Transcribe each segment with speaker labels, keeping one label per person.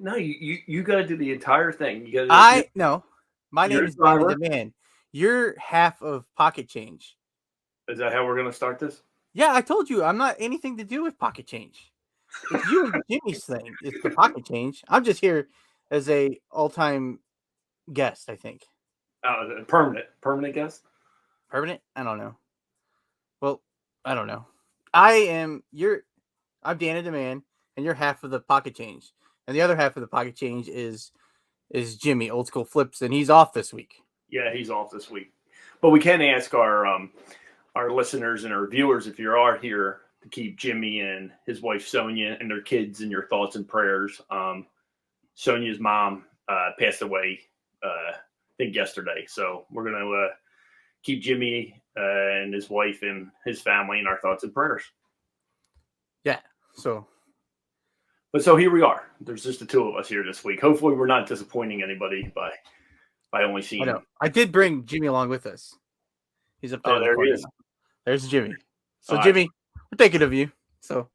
Speaker 1: No, you got to do the entire thing. You got to.
Speaker 2: No. My name is Dana Demand. You're half of Pocket Change.
Speaker 1: Is that how we're going to start this?
Speaker 2: Yeah, I told you I'm not anything to do with Pocket Change. It's you and Jimmy's thing. It's the Pocket Change. I'm just here as a all-time guest, I think.
Speaker 1: Permanent guest.
Speaker 2: Permanent? I don't know. Well, I don't know. I'm Dana Demand, and you're half of the Pocket Change, and the other half of the Pocket Change is Jimmy, Old School Flips, and he's off this week.
Speaker 1: Yeah, he's off this week, but we can ask our listeners and our viewers, if you are here, to keep Jimmy and his wife Sonia and their kids in your thoughts and prayers. Sonia's mom passed away, I think yesterday, so we're gonna keep Jimmy and his wife and his family in our thoughts and prayers.
Speaker 2: Yeah. So
Speaker 1: here we are. There's just the two of us here this week. Hopefully, we're not disappointing anybody by only seeing.
Speaker 2: I did bring Jimmy along with us. He's up there.
Speaker 1: Oh, there he is.
Speaker 2: There's Jimmy. So Jimmy, we're thinking of you. So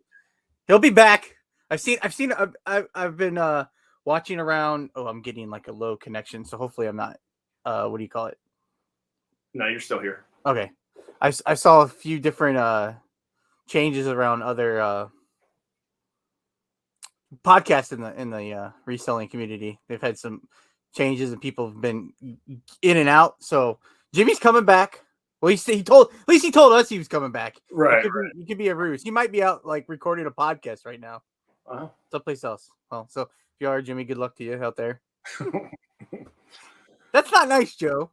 Speaker 2: he'll be back. I've been watching around. Oh, I'm getting like a low connection, so hopefully I'm not. What do you call it?
Speaker 1: No, you're still here.
Speaker 2: Okay. I saw a few different changes around other podcasts in the reselling community. They've had some changes and people have been in and out. So Jimmy's coming back. Well, at least he told us he was coming back.
Speaker 1: Right.
Speaker 2: He could be a ruse. He might be out like recording a podcast right now. Someplace else. Well, so if you are, Jimmy, good luck to you out there. That's not nice, Joe.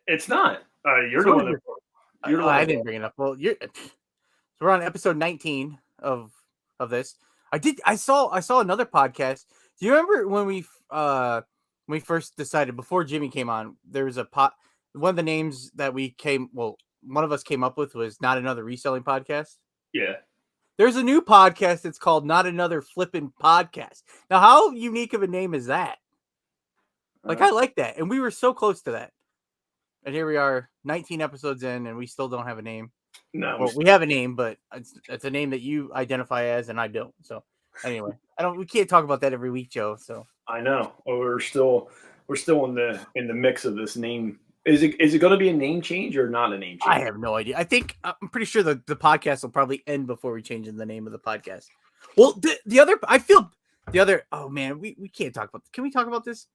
Speaker 1: It's not. You're the one that.
Speaker 2: I didn't bring it up. Well, so we're on episode 19 of this. I saw another podcast. Do you remember when we first decided, before Jimmy came on, there was one of the names that one of us came up with was Not Another Reselling Podcast.
Speaker 1: Yeah.
Speaker 2: There's a new podcast that's called Not Another Flippin' Podcast. Now, how unique of a name is that? Like, I like that. And we were so close to that. And here we are, 19 episodes in, and we still don't have a name.
Speaker 1: No.
Speaker 2: Well, we have a name, but it's a name that you identify as, and I don't. So anyway, we can't talk about that every week, Joe. So
Speaker 1: I know. We're still in the mix of this name. Is it going to be a name change or not a name change?
Speaker 2: I have no idea. I'm pretty sure the podcast will probably end before we change the name of the podcast. Well, oh man, we can't talk about. Can we talk about this?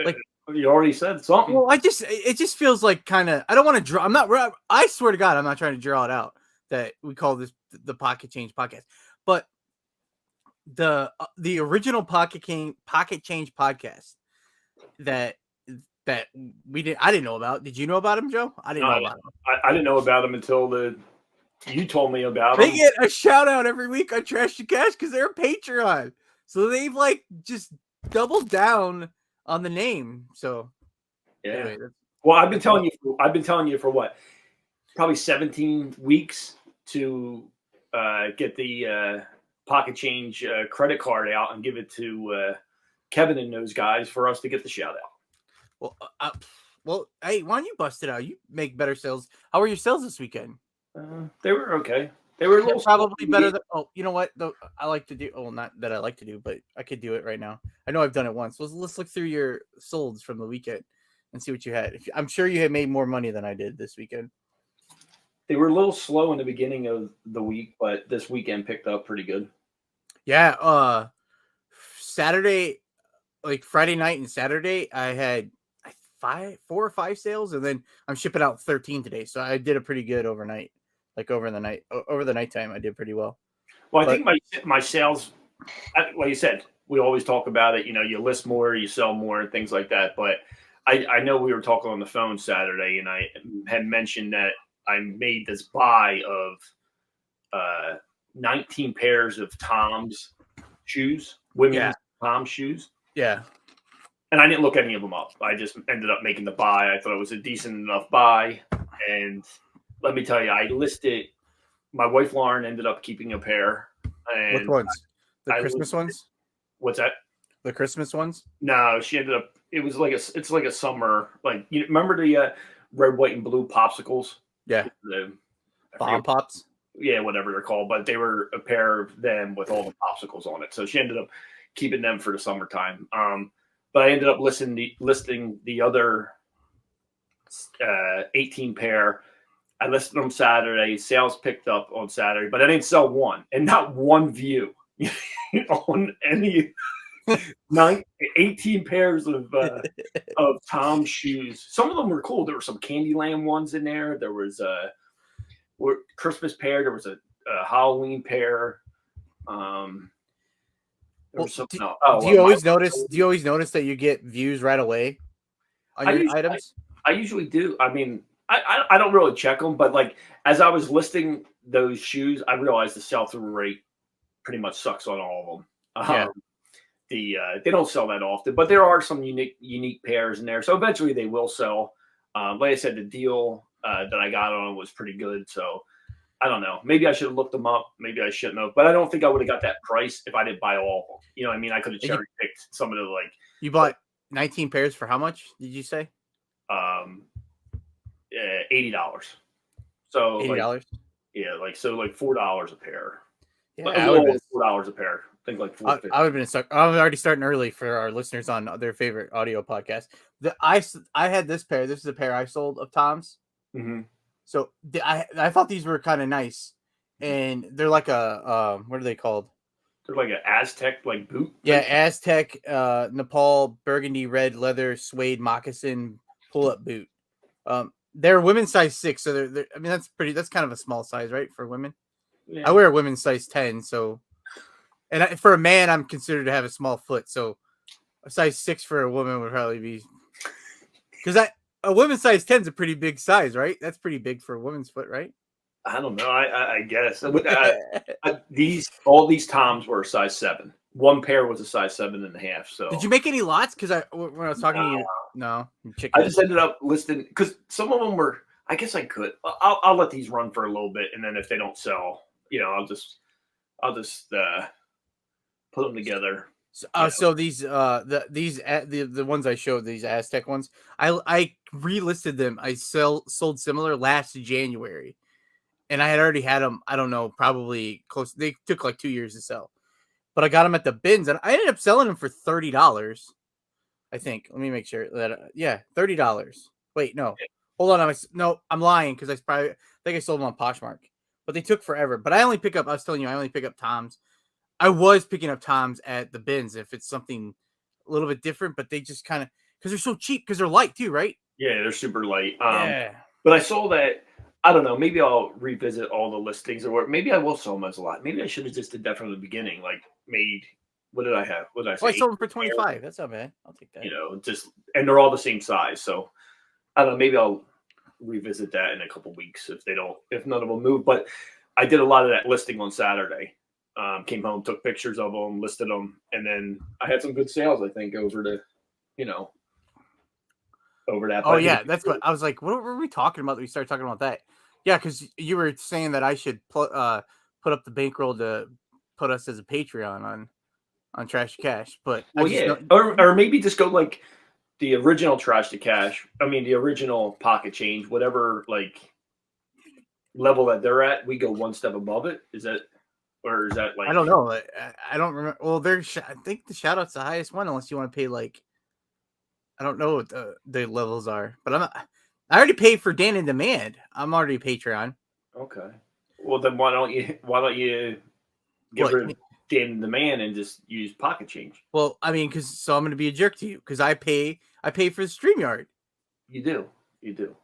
Speaker 1: Like, you already said something.
Speaker 2: Well, it just feels like kind of. I don't want to draw. I'm not. I swear to God, I'm not trying to draw it out that we call this the Pocket Change podcast. But the original Pocket Change podcast that we didn't. I didn't know about. Did you know about him, Joe? I didn't know about him.
Speaker 1: I didn't know about him until you told me about
Speaker 2: him. They
Speaker 1: get
Speaker 2: a shout out every week on Trash to Cash because they're a Patreon. So they've like just doubled down on the name. So
Speaker 1: yeah.
Speaker 2: Anyway,
Speaker 1: well, I've been telling you for what? Probably 17 weeks to get the Pocket Change credit card out and give it to Kevin and those guys for us to get the shout out.
Speaker 2: Well, hey, why don't you bust it out? You make better sales. How were your sales this weekend?
Speaker 1: They were okay. They were a little
Speaker 2: probably better than. Oh, you know what? Though I like to do. Oh, not that I like to do, but I could do it right now. I know I've done it once. Let's look through your solds from the weekend and see what you had. I'm sure you had made more money than I did this weekend.
Speaker 1: They were a little slow in the beginning of the week, but this weekend picked up pretty good.
Speaker 2: Yeah. Saturday, like Friday night and Saturday, I had 4 or 5 sales, and then I'm shipping out 13 today. So I did a pretty good overnight. Like over the nighttime, I did pretty well.
Speaker 1: Well, I think my sales, like you said, we always talk about it. You know, you list more, you sell more, and things like that. But I know we were talking on the phone Saturday, and I had mentioned that I made this buy of 19 pairs of Tom's shoes, women's Tom shoes.
Speaker 2: Yeah.
Speaker 1: And I didn't look any of them up. I just ended up making the buy. I thought it was a decent enough buy. And let me tell you, I listed. My wife Lauren ended up keeping a pair. And
Speaker 2: which ones? The Christmas ones?
Speaker 1: What's that?
Speaker 2: The Christmas ones?
Speaker 1: No, she ended up. It was like it's like a summer. Like, you remember the red, white, and blue popsicles?
Speaker 2: Yeah.
Speaker 1: The
Speaker 2: bomb pops.
Speaker 1: Yeah, whatever they're called. But they were a pair of them with all the popsicles on it. So she ended up keeping them for the summertime. But I ended up listing the other 18 pair. I listed them Saturday. Sales picked up on Saturday, but I didn't sell one, and not one view on any 18 pairs of Tom's shoes. Some of them were cool. There were some Candyland ones in there. There was a Christmas pair. There was a Halloween pair. There was something else.
Speaker 2: Do you always notice? Do you always notice that you get views right away on your items?
Speaker 1: I usually do. I mean, I don't really check them, but like as I was listing those shoes, I realized the sell-through rate pretty much sucks on all of them. They don't sell that often, but there are some unique pairs in there. So eventually they will sell. Like I said, the deal that I got on was pretty good. So I don't know. Maybe I should have looked them up. Maybe I shouldn't have. But I don't think I would have got that price if I didn't buy all of them. You know what I mean? I could have cherry picked some of the like.
Speaker 2: You bought 19 pairs for how much? Did you say?
Speaker 1: $80. So
Speaker 2: $80.
Speaker 1: Like, yeah, like so like $4 a pair.
Speaker 2: Yeah,
Speaker 1: $4 a pair. I think like $4.50.
Speaker 2: I would have been I'm already starting early for our listeners on their favorite audio podcast. I had this pair. This is a pair I sold of Tom's.
Speaker 1: Mm-hmm.
Speaker 2: So I thought these were kind of nice, and they're like a what are they called?
Speaker 1: They're like an Aztec like boot.
Speaker 2: Yeah, Aztec Nepal burgundy red leather suede moccasin pull up boot. They're women's size 6, so they're I mean that's kind of a small size, right, for women. Yeah. I wear a women's size 10, so and for a man I'm considered to have a small foot, so a size 6 for a woman would probably be because a women's size 10 is a pretty big size, right? That's pretty big for a woman's foot, right?
Speaker 1: I don't know. I guess all these Toms were a size 7. One pair was a size 7.5. So
Speaker 2: did you make any lots? Because when I was talking to you, no.
Speaker 1: I just ended up listing because some of them were. I guess I could. I'll let these run for a little bit, and then if they don't sell, I'll just put them together.
Speaker 2: So these the ones I showed, these Aztec ones, I relisted them. I sold similar last January, and I had already had them. I don't know, probably close. They took like 2 years to sell, but I got them at the bins, and I ended up selling them for $30. I think. Let me make sure that $30. Wait, no, hold on. I'm lying because I think I sold them on Poshmark, but they took forever. But I only pick up. I was telling you, I only pick up Tom's. I was picking up Tom's at the bins if it's something a little bit different, but they just kind of because they're so cheap because they're light too, right?
Speaker 1: Yeah, they're super light.
Speaker 2: Yeah.
Speaker 1: But I saw that. I don't know. Maybe I'll revisit all the listings, or maybe I will sell them as a lot. Maybe I should have just did that from the beginning. Like made. What did I have? What did I say?
Speaker 2: I sold them for $25. That's not bad. I'll take that.
Speaker 1: And they're all the same size. So I don't know. Maybe I'll revisit that in a couple weeks if none of them move. But I did a lot of that listing on Saturday. Came home, took pictures of them, listed them, and then I had some good sales. I think over that.
Speaker 2: Oh yeah, that's what I was like. What were we talking about? We started talking about that. Yeah, because you were saying that I should put up the bankroll to put us as a Patreon on Trash to Cash. But
Speaker 1: or maybe just go like the original Trash to Cash. I mean, the original Pocket Change, whatever like level that they're at. We go one step above it. Is that? Or is that like
Speaker 2: I don't know. I don't remember. Well, I think the shout out's the highest one, unless you want to pay like I don't know what the levels are, but I already paid for Dan in Demand. I'm already a Patreon.
Speaker 1: Okay. Well, then why don't you get rid of Dan in Demand and just use Pocket Change?
Speaker 2: Well, I mean, so I'm going to be a jerk to you because I pay for the StreamYard.
Speaker 1: You do.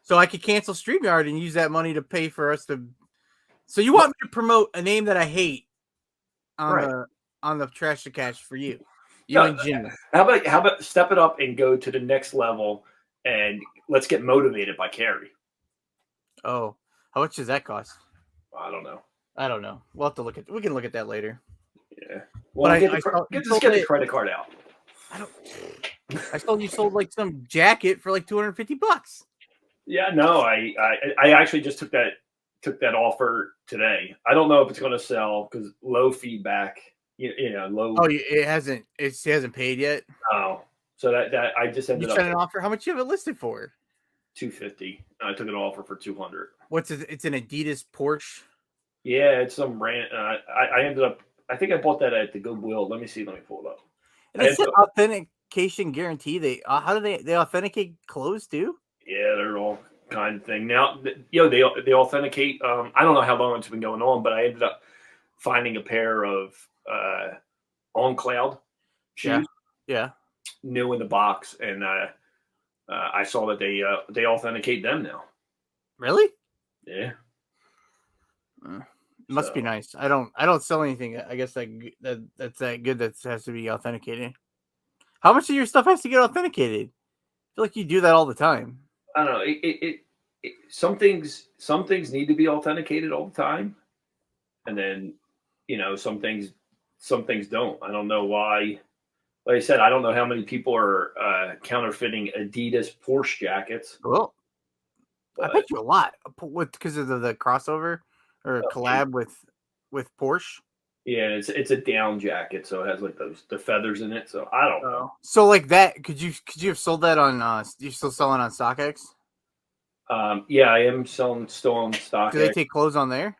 Speaker 2: So I could cancel StreamYard and use that money to pay for us to. So you want me to promote a name that I hate on the Trash to Cash for you? And Jimmy.
Speaker 1: How about step it up and go to the next level and let's get motivated by Carrie.
Speaker 2: Oh, how much does that cost?
Speaker 1: I don't know.
Speaker 2: We'll have to we can look at that later.
Speaker 1: Yeah. Well, get the credit card out.
Speaker 2: I told you sold like some jacket for like $250.
Speaker 1: Yeah, no, I actually just took that offer today. I don't know if it's going to sell because low feedback. Low.
Speaker 2: Oh, it hasn't paid yet.
Speaker 1: Oh, so that I just ended up.
Speaker 2: You sent an offer. How much you have it listed for?
Speaker 1: $250. I took an offer for $200.
Speaker 2: What's it? It's an Adidas Porsche.
Speaker 1: Yeah, it's some rant. I ended up. I think I bought that at the Goodwill. Let me pull it up.
Speaker 2: And it said authentication guarantee. How do they authenticate clothes too?
Speaker 1: Yeah, they're all kind of thing. Now, they authenticate. I don't know how long it's been going on, but I ended up finding a pair of On Cloud
Speaker 2: Yeah,
Speaker 1: shoes,
Speaker 2: yeah.
Speaker 1: new in the box, and I saw that they authenticate them now.
Speaker 2: Really?
Speaker 1: Yeah.
Speaker 2: It must be nice. I don't sell anything. I guess that's that good. That has to be authenticated. How much of your stuff has to get authenticated? I feel like you do that all the time.
Speaker 1: I don't know. Some things need to be authenticated all the time, and then some things don't. I don't know why. Like I said, I don't know how many people are counterfeiting Adidas Porsche jackets.
Speaker 2: Well, I
Speaker 1: But
Speaker 2: bet you a lot because of the crossover or
Speaker 1: yeah,
Speaker 2: collab with Porsche.
Speaker 1: yeah, it's a down jacket, so it has like the feathers in it. So I don't know.
Speaker 2: So like that, could you have sold that on? You're still selling on StockX?
Speaker 1: Yeah, I am selling still on
Speaker 2: Do they
Speaker 1: StockX.
Speaker 2: take clothes on there?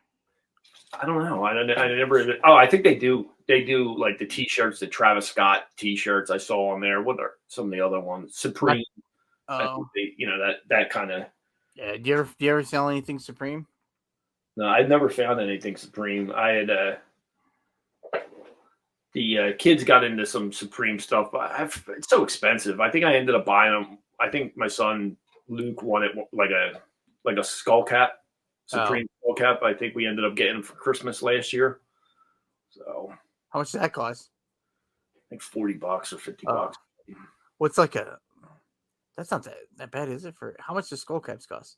Speaker 1: I don't know. I never. Oh, I think they do. They do like the T-shirts, the Travis Scott T-shirts I saw on there. What are some of the other ones? Supreme. I think
Speaker 2: Oh,
Speaker 1: they, that kind of.
Speaker 2: yeah. Do you ever sell anything Supreme?
Speaker 1: No, I've never found anything Supreme. I had the kids got into some Supreme stuff, but it's so expensive. I think I ended up buying them. I think my son Luke wanted like a skull cap, Supreme skull cap. I think we ended up getting for Christmas last year. So
Speaker 2: How much does that cost?
Speaker 1: like $40 or $50.
Speaker 2: What's like a? That's not that bad, is it? For how much does skull caps cost?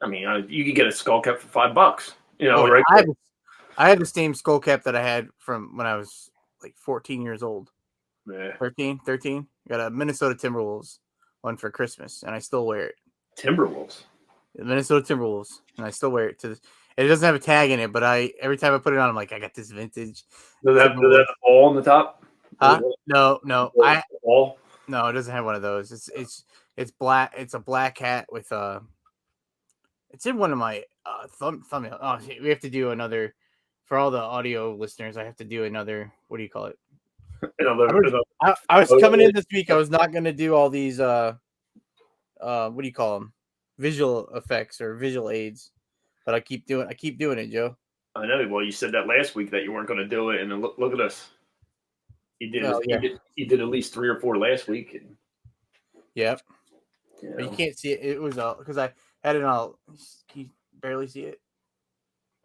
Speaker 1: I mean, you can get a skull cap for $5.
Speaker 2: Oh,
Speaker 1: right?
Speaker 2: I had the same skull cap that I had from when I was like 14 years old.
Speaker 1: Yeah.
Speaker 2: 13. Got a Minnesota Timberwolves one for Christmas, and I still wear it.
Speaker 1: Timberwolves.
Speaker 2: The Minnesota Timberwolves, and I still wear it to this. It doesn't have a tag in it, but every time I put it on, I'm like, I got this vintage.
Speaker 1: Does that have a ball on the top?
Speaker 2: Huh? No.
Speaker 1: Ball?
Speaker 2: No, it doesn't have one of those. It's black. It's a black hat with It's in one of my thumbnail. Oh, we have to do another for all the audio listeners. I have to do another. What do you call it? I was coming in this week. I was not going to do all these. What do you call them? Visual effects or visual aids. But I keep doing it, Joe.
Speaker 1: I know. Well, you said that last week that you weren't going to do it, and then look at us. You did. You did at least 3 or 4 last week. And,
Speaker 2: yep. But you can't see it. It was because I had it all. Can you barely see it?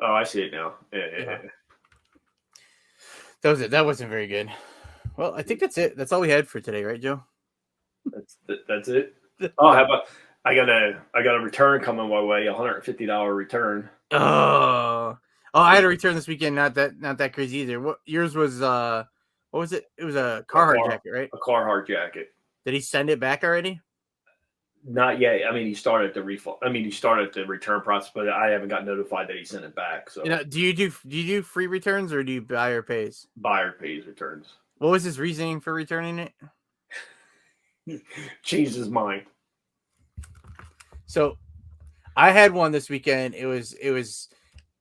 Speaker 1: Oh, I see it now. Yeah.
Speaker 2: That was it. That wasn't very good. Well, I think that's it. That's all we had for today, right, Joe?
Speaker 1: That's it. Oh, how about I got a return coming my way, $150 return.
Speaker 2: Oh, I had a return this weekend. Not that crazy either. What yours was? What was it? It was a Carhartt jacket, right?
Speaker 1: A Carhartt jacket.
Speaker 2: Did he send it back already?
Speaker 1: Not yet. I mean, he started the refund. I mean, he started the return process, but I haven't got notified that he sent it back. So,
Speaker 2: do you do free returns or do you buyer pays?
Speaker 1: Buyer pays returns.
Speaker 2: What was his reasoning for returning it?
Speaker 1: Changed his mind.
Speaker 2: So, I had one this weekend. It was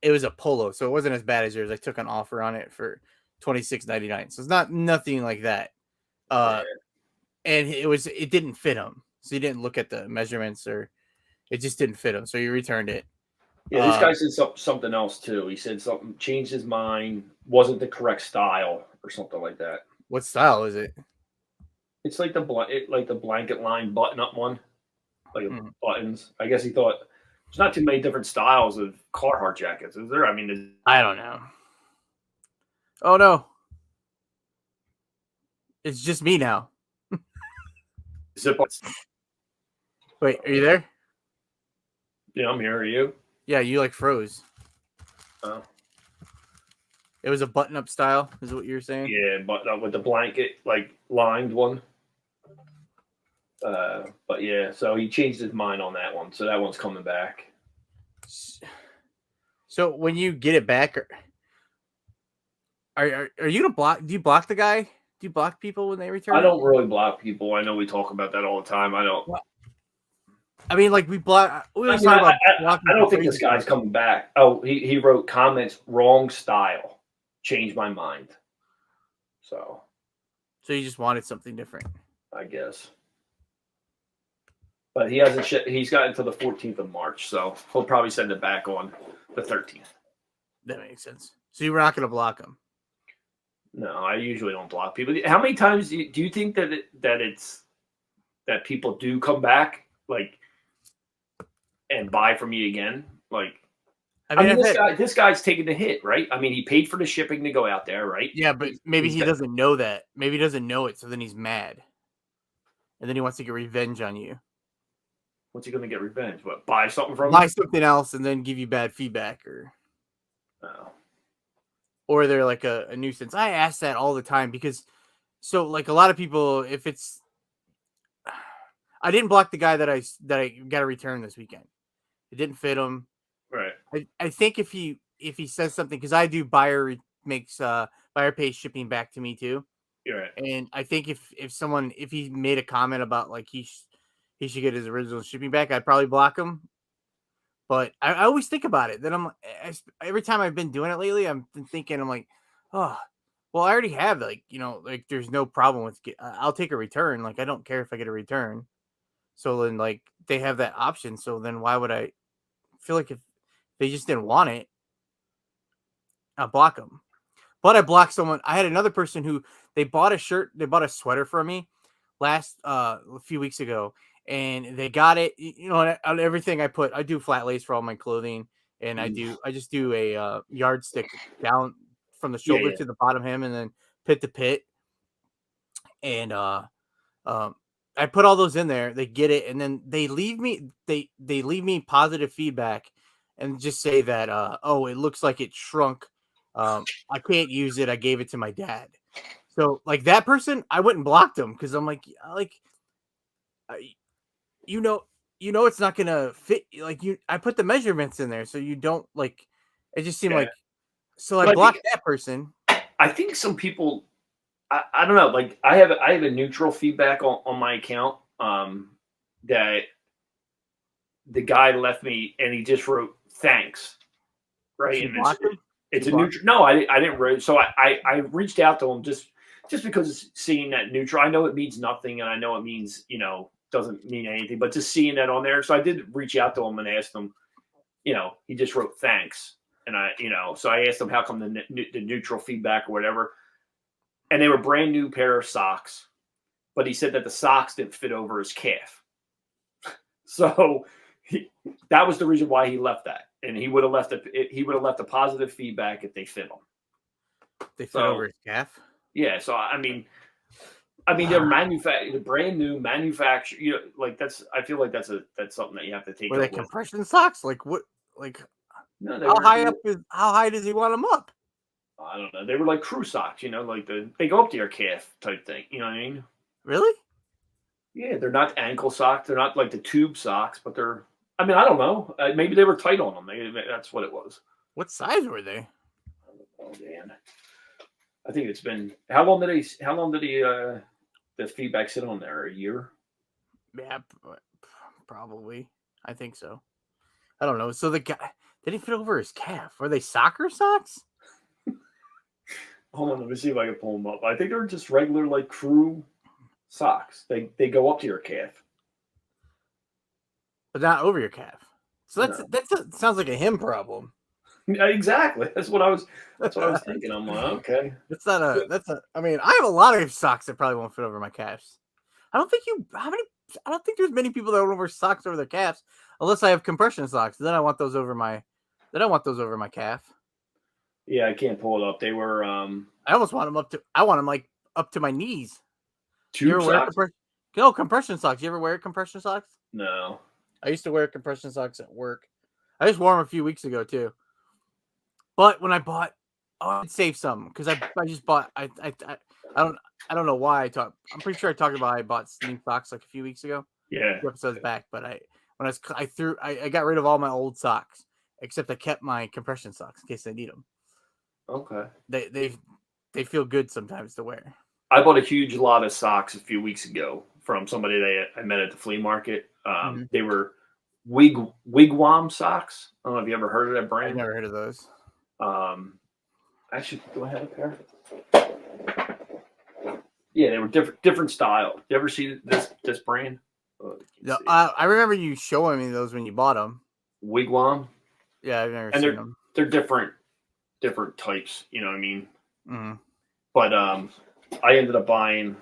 Speaker 2: a polo, so it wasn't as bad as yours. I took an offer on it for $26.99. So it's nothing like that. And it didn't fit him. So he didn't look at the measurements, or it just didn't fit him. So he returned it.
Speaker 1: Yeah, this guy said something else too. He said something changed his mind, wasn't the correct style, or something like that.
Speaker 2: What style is it?
Speaker 1: It's like the blanket line button up one, like buttons. I guess he thought there's not too many different styles of Carhartt jackets, is there? I mean,
Speaker 2: I don't know. Oh no, it's just me now.
Speaker 1: Zip.
Speaker 2: Wait, are you there?
Speaker 1: Yeah, I'm here. Are you?
Speaker 2: Yeah, you like froze.
Speaker 1: Oh.
Speaker 2: It was a button-up style, is what you were saying?
Speaker 1: Yeah, but with the blanket, like, lined one. But yeah, so he changed his mind on that one. So that one's coming back.
Speaker 2: So when you get it back, are you gonna block? Do you block the guy? Do you block people when they return?
Speaker 1: I don't really block people. I know we talk about that all the time. I don't.
Speaker 2: Well, I mean, like we block. I
Speaker 1: don't think this guy's coming back. Oh, he wrote comments, wrong style, changed my mind. So
Speaker 2: So you just wanted something different.
Speaker 1: I guess. But he hasn't he's got until the 14th of March, so he'll probably send it back on the 13th.
Speaker 2: That makes sense. So you were not going to block him?
Speaker 1: No, I usually don't block people. How many times do you think that people do come back like and buy from you again? Like, I mean this guy's taking the hit, right? I mean, he paid for the shipping to go out there, right?
Speaker 2: Yeah, but maybe he doesn't know that. Maybe he doesn't know it, so then he's mad. And then he wants to get revenge on you.
Speaker 1: What's he going to get revenge? What, buy something from
Speaker 2: buy something else and then give you bad feedback, or they're like a nuisance. I ask that all the time because so like a lot of people, if it's I didn't block the guy that I got to return this weekend. It didn't fit him.
Speaker 1: Right.
Speaker 2: I think if he says something, because I do buyer pays shipping back to me too.
Speaker 1: You're right.
Speaker 2: And I think if he made a comment about like he should get his original shipping back, I'd probably block him. But I always think about it. Then every time I've been doing it lately, I'm thinking, I'm like, oh, well, I already have like there's no problem with I'll take a return. Like I don't care if I get a return. So then like they have that option. So then why would I feel like if they just didn't want it, I'll block them. But I blocked someone. I had another person who they bought a sweater from me a few weeks ago. And they got it, on everything I do flat lace for all my clothing. And I just do a yardstick down from the shoulder to the bottom hem and then pit to pit. And I put all those in there. They get it. And then they leave me positive feedback and just say that, it looks like it shrunk. I can't use it. I gave it to my dad. So like that person, I went and blocked them because I'm like, it's not gonna fit. Like I put the measurements in there, so you don't like. It just seemed like. So I blocked that person.
Speaker 1: I think some people, I don't know. Like I have a neutral feedback on my account. That the guy left me, and he just wrote thanks, right? And it's a neutral. No, I didn't write. So I reached out to him just because seeing that neutral. I know it means nothing, and I know it means doesn't mean anything, but just seeing that on there. So I did reach out to him and asked him, he just wrote thanks. And so I asked him how come the neutral feedback or whatever. And they were brand new pair of socks, but he said that the socks didn't fit over his calf. So that was the reason why he left that. And he would have left a positive feedback if they fit him.
Speaker 2: They fit over his calf?
Speaker 1: Yeah. So, I mean, they're brand new manufactured. I feel like that's something that you have to take.
Speaker 2: Were they compression socks? Like what? Like
Speaker 1: no,
Speaker 2: how high does he want them up?
Speaker 1: I don't know. They were like crew socks, like they go up to your calf type thing. You know what I mean?
Speaker 2: Really?
Speaker 1: Yeah, they're not ankle socks. They're not like the tube socks, but they're. I mean, I don't know. Maybe they were tight on them. Maybe that's what it was.
Speaker 2: What size were they?
Speaker 1: Oh man, I think it's been. How long did the feedback sit on there? A year?
Speaker 2: Yeah, probably. I think so. I don't know. So the guy did he fit over his calf? Were they soccer socks?
Speaker 1: Hold on, let me see if I can pull them up. I think they're just regular like crew socks. They go up to your calf,
Speaker 2: but not over your calf. So sounds like a him problem.
Speaker 1: Yeah, exactly. That's what I was thinking. I'm like, okay.
Speaker 2: I mean, I have a lot of socks that probably won't fit over my calves. I don't think there's many people that don't wear socks over their calves unless I have compression socks. Then I want those over my calf.
Speaker 1: Yeah, I can't pull it up. They were
Speaker 2: I almost want them like up to my knees.
Speaker 1: Tube socks?
Speaker 2: Compression socks. You ever wear compression socks?
Speaker 1: No.
Speaker 2: I used to wear compression socks at work. I just wore them a few weeks ago too. But when I bought, I'd save some because I just bought. I don't know why I talked. I'm pretty sure I talked about I bought new socks like a few weeks ago.
Speaker 1: Yeah.
Speaker 2: 2 episodes back, but I got rid of all my old socks except I kept my compression socks in case I need them.
Speaker 1: Okay.
Speaker 2: They feel good sometimes to wear.
Speaker 1: I bought a huge lot of socks a few weeks ago from somebody that I met at the flea market. They were Wigwam socks. I don't know if you ever heard of that brand.
Speaker 2: I've never heard of those.
Speaker 1: Do I have a pair? Yeah, they were different style. You ever see this brand?
Speaker 2: No, I remember you showing me those when you bought them.
Speaker 1: Wigwam.
Speaker 2: Yeah, I've never
Speaker 1: And
Speaker 2: seen them.
Speaker 1: they're different types. You know what I mean?
Speaker 2: Mm-hmm.
Speaker 1: But I ended up buying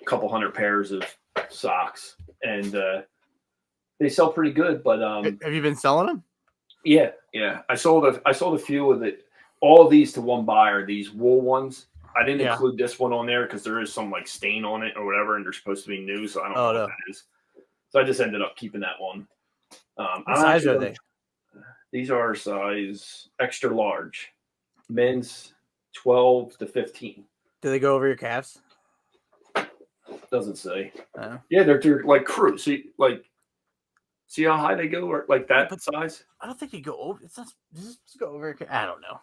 Speaker 1: a couple hundred pairs of socks, and they sell pretty good. But
Speaker 2: Have you been selling them?
Speaker 1: yeah, I sold a few of it. All of these to one buyer. These wool ones. I didn't include this one on there because there is some like stain on it or whatever, and they're supposed to be new, so I don't know what that is. So I just ended up keeping that one.
Speaker 2: What size are they?
Speaker 1: These are size extra large, men's 12 to 15.
Speaker 2: Do they go over your calves?
Speaker 1: Doesn't say. Yeah, they're like crew. See how high they go, or like that size?
Speaker 2: I don't think you go over. It's not. Does it go over? I don't know.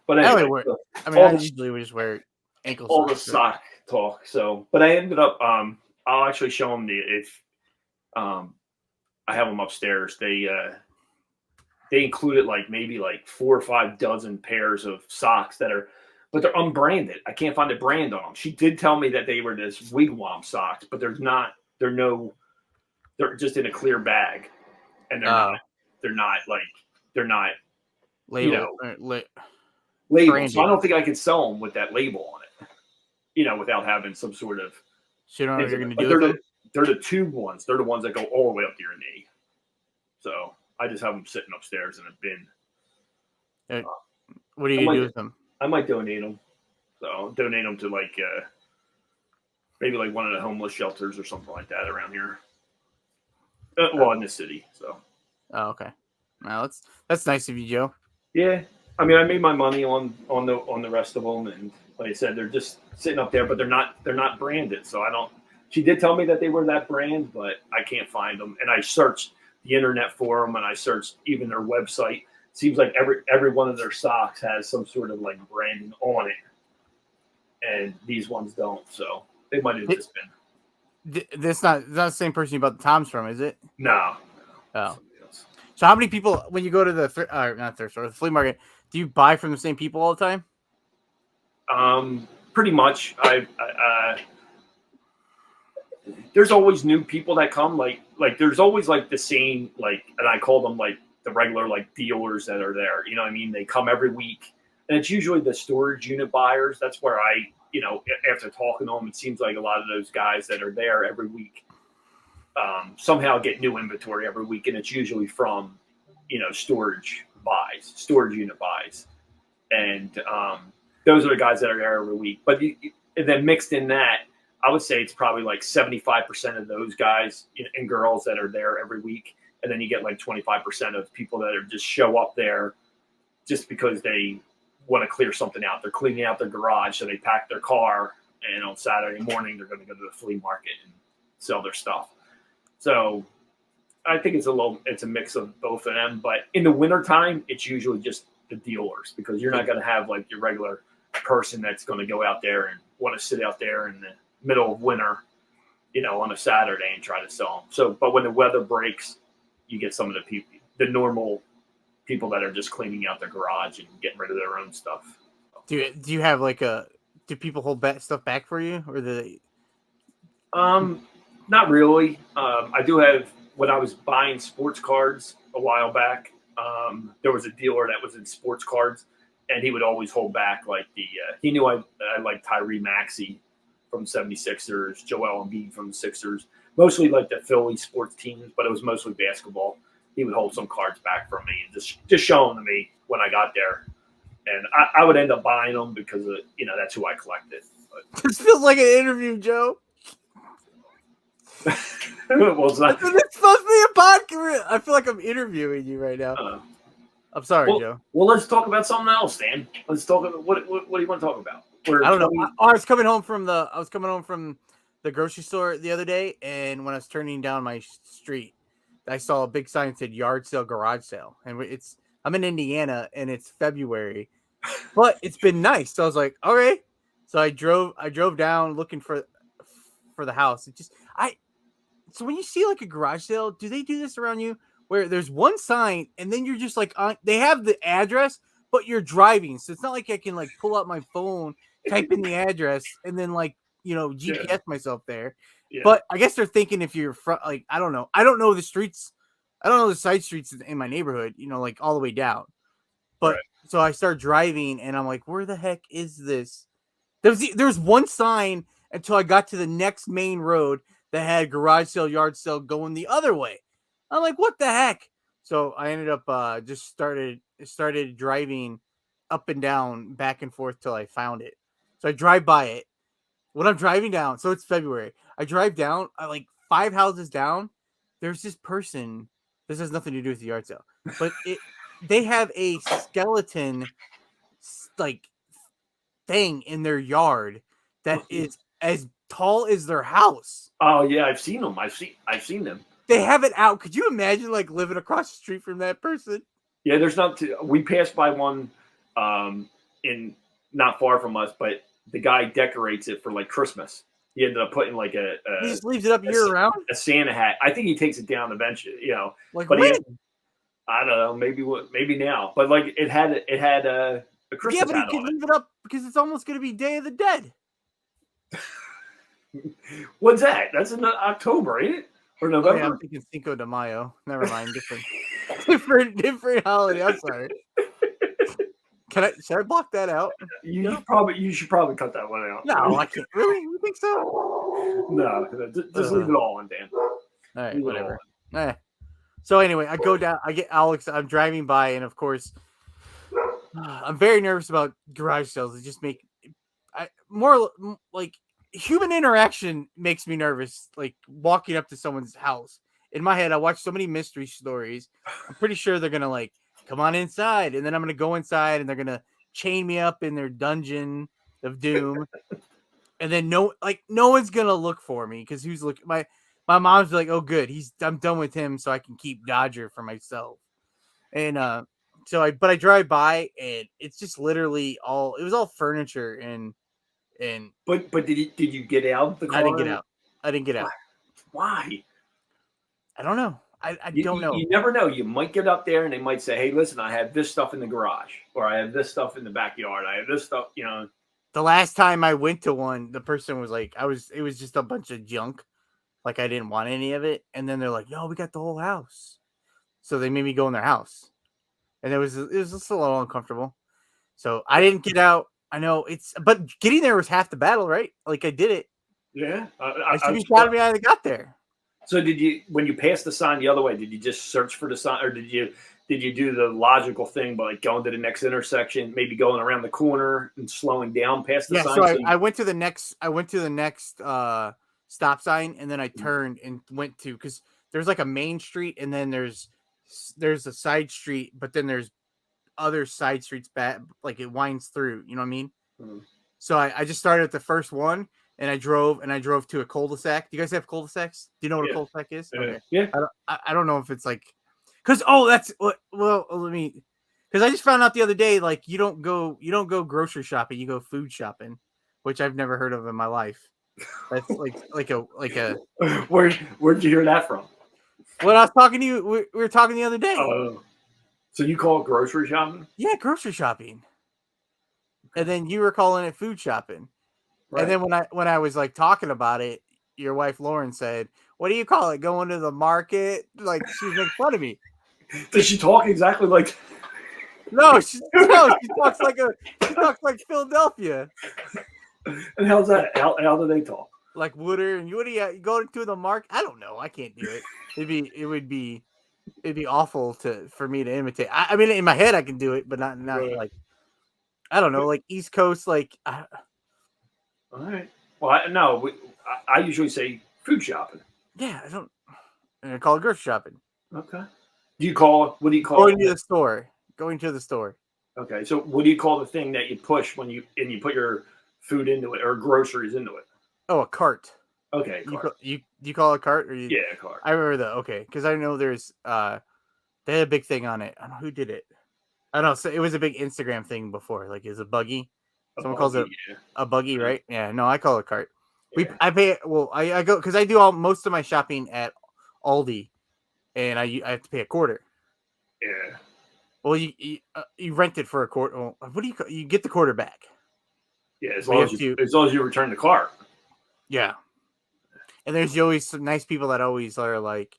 Speaker 1: But anyway,
Speaker 2: I usually would just wear ankle socks.
Speaker 1: All the sock talk. So, but I ended up. I'll actually show them if. I have them upstairs. They included like maybe like 4 or 5 dozen pairs of socks but they're unbranded. I can't find a brand on them. She did tell me that they were this Wigwam socks, but they're just in a clear bag, and they're not
Speaker 2: label,
Speaker 1: labeled. So I don't think I could sell them with that label on it, without having some sort of.
Speaker 2: So you don't know what you're going to do.
Speaker 1: They're the tube ones. They're the ones that go all the way up to your knee. So I just have them sitting upstairs in a bin.
Speaker 2: What do you do with them?
Speaker 1: I might donate them. So I'll donate them to like maybe like one of the homeless shelters or something like that around here. In the city. So.
Speaker 2: Oh, okay. Well, that's nice of you, Joe.
Speaker 1: Yeah, I mean, I made my money on the rest of them, and like I said, they're just sitting up there, but they're not branded. So I don't. She did tell me that they were that brand, but I can't find them. And I searched the internet for them, and I searched even their website. It seems like every one of their socks has some sort of like branding on it, and these ones don't. So they might have just been.
Speaker 2: That's not the same person you bought the Toms from, is it?
Speaker 1: No.
Speaker 2: Oh. So how many people, when you go to the the flea market, do you buy from the same people all the
Speaker 1: time? Pretty much. There's always new people that come. Like there's always like the same, like, and I call them like the regular like dealers that are there. You know what I mean? They come every week, and it's usually the storage unit buyers. That's where after talking to them, it seems like a lot of those guys that are there every week somehow get new inventory every week, and it's usually from storage unit buys, and those are the guys that are there every week. But and then mixed in that, I would say it's probably like 75% of those guys and girls that are there every week, and then you get like 25% of people that are just show up there just because they want to clear something out. They're cleaning out their garage, so they pack their car, and on Saturday morning they're going to go to the flea market and sell their stuff. So I think it's a mix of both of them. But in the wintertime, it's usually just the dealers, because you're not going to have like your regular person that's going to go out there and want to sit out there in the middle of winter, on a Saturday and try to sell them. So, but when the weather breaks, you get some of the normal people that are just cleaning out their garage and getting rid of their own stuff.
Speaker 2: Do you have like do people hold stuff back for you, or do they?
Speaker 1: Not really. I do have, when I was buying sports cards a while back, there was a dealer that was in sports cards, and he would always hold back like he knew I liked Tyree Maxey from 76ers, Joel Embiid from the Sixers, mostly like the Philly sports teams, but it was mostly basketball. He would hold some cards back from me and just show them to me when I got there. And I would end up buying them because that's who I collected. But.
Speaker 2: This feels like an interview, Joe.
Speaker 1: Well, it's not.
Speaker 2: It's supposed to be a podcast. I feel like I'm interviewing you right now. I'm sorry, Joe.
Speaker 1: Well, let's talk about something else, Dan. Let's talk about what do you want to talk about?
Speaker 2: I don't know. I was coming home from the grocery store the other day, and when I was turning down my street, I saw a big sign that said yard sale, garage sale, and I'm in Indiana, and it's February, but it's been nice. So I was like, all right. So I drove down looking for the house. So when you see like a garage sale, do they do this around you where there's one sign and then you're just like they have the address, but you're driving, so it's not like I can like pull out my phone, type in the address, and then like GPS myself there.
Speaker 1: Yeah.
Speaker 2: But I guess they're thinking if you're like, I don't know. I don't know the streets. I don't know the side streets in my neighborhood, like all the way down. But so I start driving and I'm like, where the heck is this? There's one sign until I got to the next main road that had garage sale, yard sale going the other way. I'm like, what the heck? So I ended up just started driving up and down, back and forth till I found it. So I drive by it. When I'm driving down, so it's February. I drive down, like 5 houses down. There's this person. This has nothing to do with the yard sale, but they have a skeleton like thing in their yard that is as tall as their house.
Speaker 1: Oh yeah, I've seen them. I've seen them.
Speaker 2: They have it out. Could you imagine like living across the street from that person?
Speaker 1: Yeah, there's not. We passed by one, in not far from us, but the guy decorates it for like Christmas. He ended up putting like
Speaker 2: he just leaves it up year round.
Speaker 1: A Santa hat. I think he takes it down eventually.
Speaker 2: Like
Speaker 1: but
Speaker 2: when?
Speaker 1: I don't know. Maybe now. But like it had a Christmas hat.
Speaker 2: Yeah, but he can leave it up because it's almost going to be Day of the Dead.
Speaker 1: When's that? That's in October, ain't it? Or November?
Speaker 2: Oh, yeah, I'm thinking Cinco de Mayo. Never mind. different holiday. I'm sorry. Should I block that out?
Speaker 1: You should probably cut that one out.
Speaker 2: No, I can't. Really? You think so?
Speaker 1: No, just leave it all on, Dan.
Speaker 2: All right, whatever. So anyway, I go down. I get Alex. I'm driving by, and of course, I'm very nervous about garage sales. It just more like human interaction makes me nervous. Like walking up to someone's house. In my head, I watch so many mystery stories. I'm pretty sure they're gonna like come on inside, and then I'm gonna go inside, and they're gonna chain me up in their dungeon of doom. And then no one's gonna look for me because who's looking? My mom's like, oh good, I'm done with him, so I can keep Dodger for myself. And but I drive by and it's just literally it was all furniture and.
Speaker 1: But did you get out of the car?
Speaker 2: I didn't get out.
Speaker 1: Why?
Speaker 2: I don't know. I don't know.
Speaker 1: You never know. You might get up there and they might say, hey, listen, I have this stuff in the garage, or I have this stuff in the backyard. I have this stuff,
Speaker 2: The last time I went to one, the person was like, it was just a bunch of junk. Like I didn't want any of it. And then they're like, no, we got the whole house. So they made me go in their house. And it was just a little uncomfortable. So I didn't get out. I know but getting there was half the battle, right? Like I did it.
Speaker 1: Yeah.
Speaker 2: I should be proud of me I got there.
Speaker 1: So when you passed the sign the other way, did you just search for the sign, or did you do the logical thing by like going to the next intersection, maybe going around the corner and slowing down past the sign?
Speaker 2: So I went to the next stop sign, and then I turned and went to, because there's like a main street, and then there's a side street, but then there's other side streets back, like it winds through, you know what I mean? Mm-hmm. So I just started at the first one. And I drove to a cul-de-sac. Do you guys have cul-de-sacs? Do you know what a cul-de-sac is? Okay.
Speaker 1: Yeah.
Speaker 2: I don't know if it's like, because I just found out the other day, like you don't go grocery shopping, you go food shopping, which I've never heard of in my life. That's like a.
Speaker 1: Where'd you hear that from?
Speaker 2: When I was talking to you, we were talking the other day.
Speaker 1: Oh, so you call it grocery shopping?
Speaker 2: Yeah, grocery shopping. And then you were calling it food shopping. Right. And then when I was like talking about it, your wife Lauren said, "What do you call it? Going to the market?" Like she was making fun of me.
Speaker 1: Does she talk exactly like?
Speaker 2: No, she talks like Philadelphia.
Speaker 1: And how's that? How do they talk?
Speaker 2: Like Wooder and you go to the market? I don't know. I can't do it. It'd be awful for me to imitate. I mean, in my head I can do it, but not right. Like I don't know, like East Coast, like.
Speaker 1: All right. Well, I usually say food shopping.
Speaker 2: Yeah, I call it grocery shopping.
Speaker 1: Okay. What do you call it?
Speaker 2: Going to the store. Okay.
Speaker 1: So what do you call the thing that you push when you put your food into it or groceries into it?
Speaker 2: Oh, a cart.
Speaker 1: Okay. Cart.
Speaker 2: You call it a cart? Or
Speaker 1: yeah, a cart.
Speaker 2: I remember okay, because I know there's they had a big thing on it. I don't know who did it. I don't know. So it was a big Instagram thing before. Like, is a buggy. Someone calls it a buggy, right? Yeah, no, I call it a cart. Yeah. I go because I do most of my shopping at Aldi, and I have to pay a quarter.
Speaker 1: Yeah.
Speaker 2: Well, you rent it for a quarter. Well, what do you get the quarter back?
Speaker 1: Yeah, as long as you return the cart.
Speaker 2: Yeah. And there's always some nice people that always are like,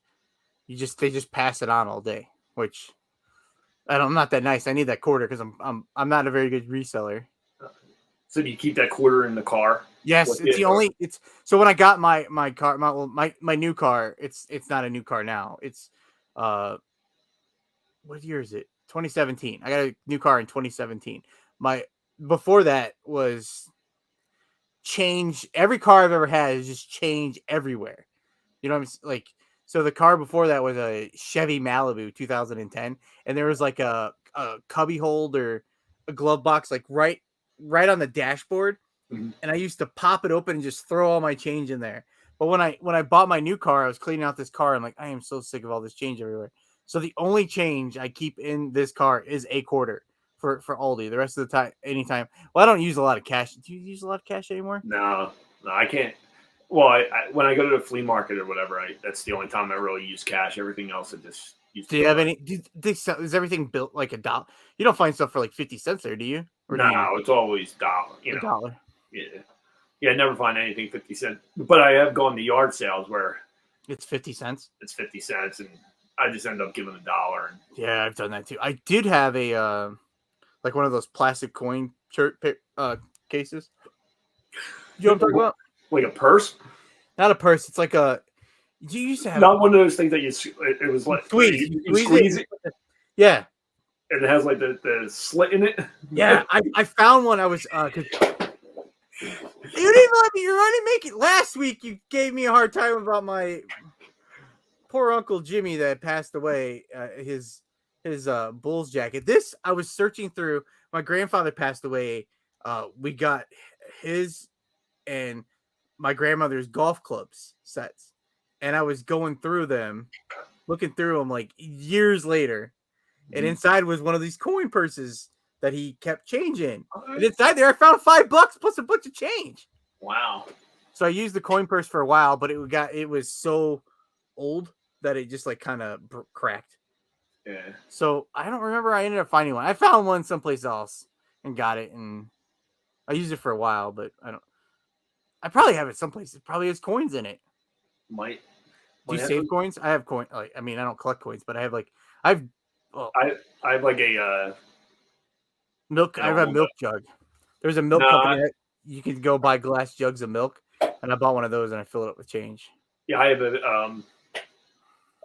Speaker 2: they just pass it on all day, which I'm not that nice. I need that quarter because I'm not a very good reseller.
Speaker 1: So do you keep that quarter in the car?
Speaker 2: Yes, it's the only. It's so when I got my car, my new car. It's not a new car now. It's what year is it? 2017. I got a new car in 2017. My before that was change. Every car I've ever had is just change everywhere. You know what I'm like? So the car before that was a Chevy Malibu 2010, and there was like a cubby hold or a glove box like right on the dashboard,
Speaker 1: Mhm.
Speaker 2: and I used to pop it open and just throw all my change in there. But when I bought my new car, I was cleaning out this car. I'm like, I am so sick of all this change everywhere. So the only change I keep in this car is a quarter for Aldi. The rest of the time, anytime. Well, I don't use a lot of cash. Do you use a lot of cash anymore?
Speaker 1: No, I can't. Well, when I go to the flea market or whatever, that's the only time I really use cash. Everything else, I just use.
Speaker 2: Do you have any? Is everything built like a dollar? You don't find stuff for like 50 cents there, do you? Or do you?
Speaker 1: No, it's always dollar.
Speaker 2: A dollar.
Speaker 1: Yeah, yeah. I never find anything 50 cents. But I have gone to yard sales where
Speaker 2: it's 50 cents.
Speaker 1: It's 50 cents, and I just end up giving $1.
Speaker 2: Yeah, I've done that too. I did have a like one of those plastic coin cases. You know what I'm talking about?
Speaker 1: Like a purse?
Speaker 2: Not a purse. It's like a. You used to have
Speaker 1: not one of those things that it was like
Speaker 2: squeeze.
Speaker 1: You squeeze it.
Speaker 2: Yeah.
Speaker 1: And it has like the slit in it.
Speaker 2: Yeah, I found one. I was because you didn't let me. You're only make it last week. You gave me a hard time about my poor Uncle Jimmy that passed away. His Bulls jacket. This I was searching through. My grandfather passed away. We got his and my grandmother's golf clubs sets, and I was going through them, looking through them like years later, and inside was one of these coin purses that he kept change in. And inside there, I found $5 plus a bunch of change.
Speaker 1: Wow!
Speaker 2: So I used the coin purse for a while, but it was so old that it just like kind of cracked.
Speaker 1: Yeah.
Speaker 2: So I don't remember. I ended up finding one. I found one someplace else and got it, and I used it for a while, but I don't. I probably have it someplace. It probably has coins in it.
Speaker 1: Might.
Speaker 2: Do you save coins? I have coins. Like, I mean, I don't collect coins, but I have like
Speaker 1: I have like a
Speaker 2: milk. I have a milk jug. There's a milk company that you can go buy glass jugs of milk, and I bought one of those and I fill it up with change.
Speaker 1: Yeah, I have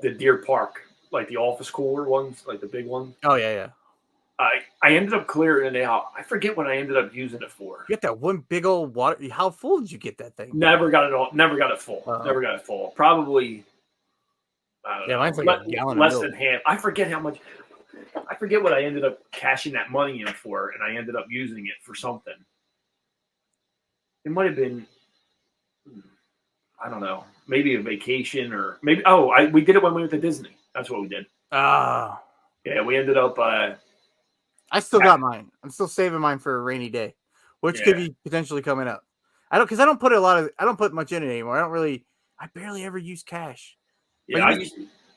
Speaker 1: the Deer Park, like the office cooler ones, like the big one.
Speaker 2: Oh yeah.
Speaker 1: I ended up clearing it out. I forget what I ended up using it for.
Speaker 2: You got that one big old water. How full did you get that thing?
Speaker 1: Never got it all. Never got it full. Never got it full. Probably. I don't know,
Speaker 2: mine's like a gallon
Speaker 1: less than half. I forget how much. I forget what I ended up cashing that money in for, and I ended up using it for something. It might have been. I don't know. Maybe a vacation or maybe. Oh, we did it when we went to Disney. That's what we did.
Speaker 2: Oh.
Speaker 1: Yeah, we ended up.
Speaker 2: I still got mine. I'm still saving mine for a rainy day, which could be potentially coming up. I don't put much in it anymore. I barely ever use cash.
Speaker 1: Yeah,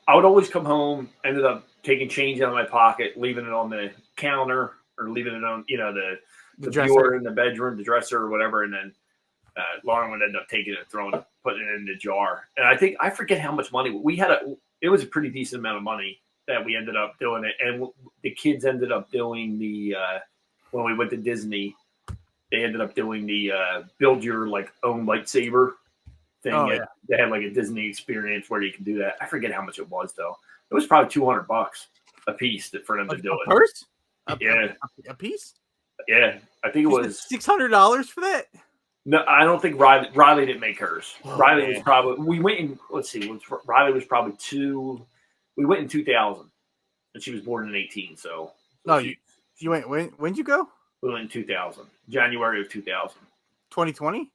Speaker 1: I would always come home, ended up taking change out of my pocket, leaving it on the counter or leaving it on, the drawer in the bedroom, the dresser or whatever. And then Lauren would end up taking it, putting it in the jar. And I forget how much money we had. It was a pretty decent amount of money that we ended up doing it. And the kids ended up doing when we went to Disney, they ended up doing the build your like own lightsaber thing.
Speaker 2: Oh, yeah.
Speaker 1: They had like a Disney experience where you can do that. I forget how much it was though. It was probably $200 a piece for them to do it.
Speaker 2: Purse? A piece?
Speaker 1: Yeah, I think it was
Speaker 2: $600 for that.
Speaker 1: No, I don't think Riley didn't make hers.
Speaker 2: Oh,
Speaker 1: Riley was probably. We went in. Let's see. Riley was probably We went in 2000, and she was born in 18. So.
Speaker 2: No, you went. When'd you go?
Speaker 1: We went in 2000, January of 2000.
Speaker 2: 2020.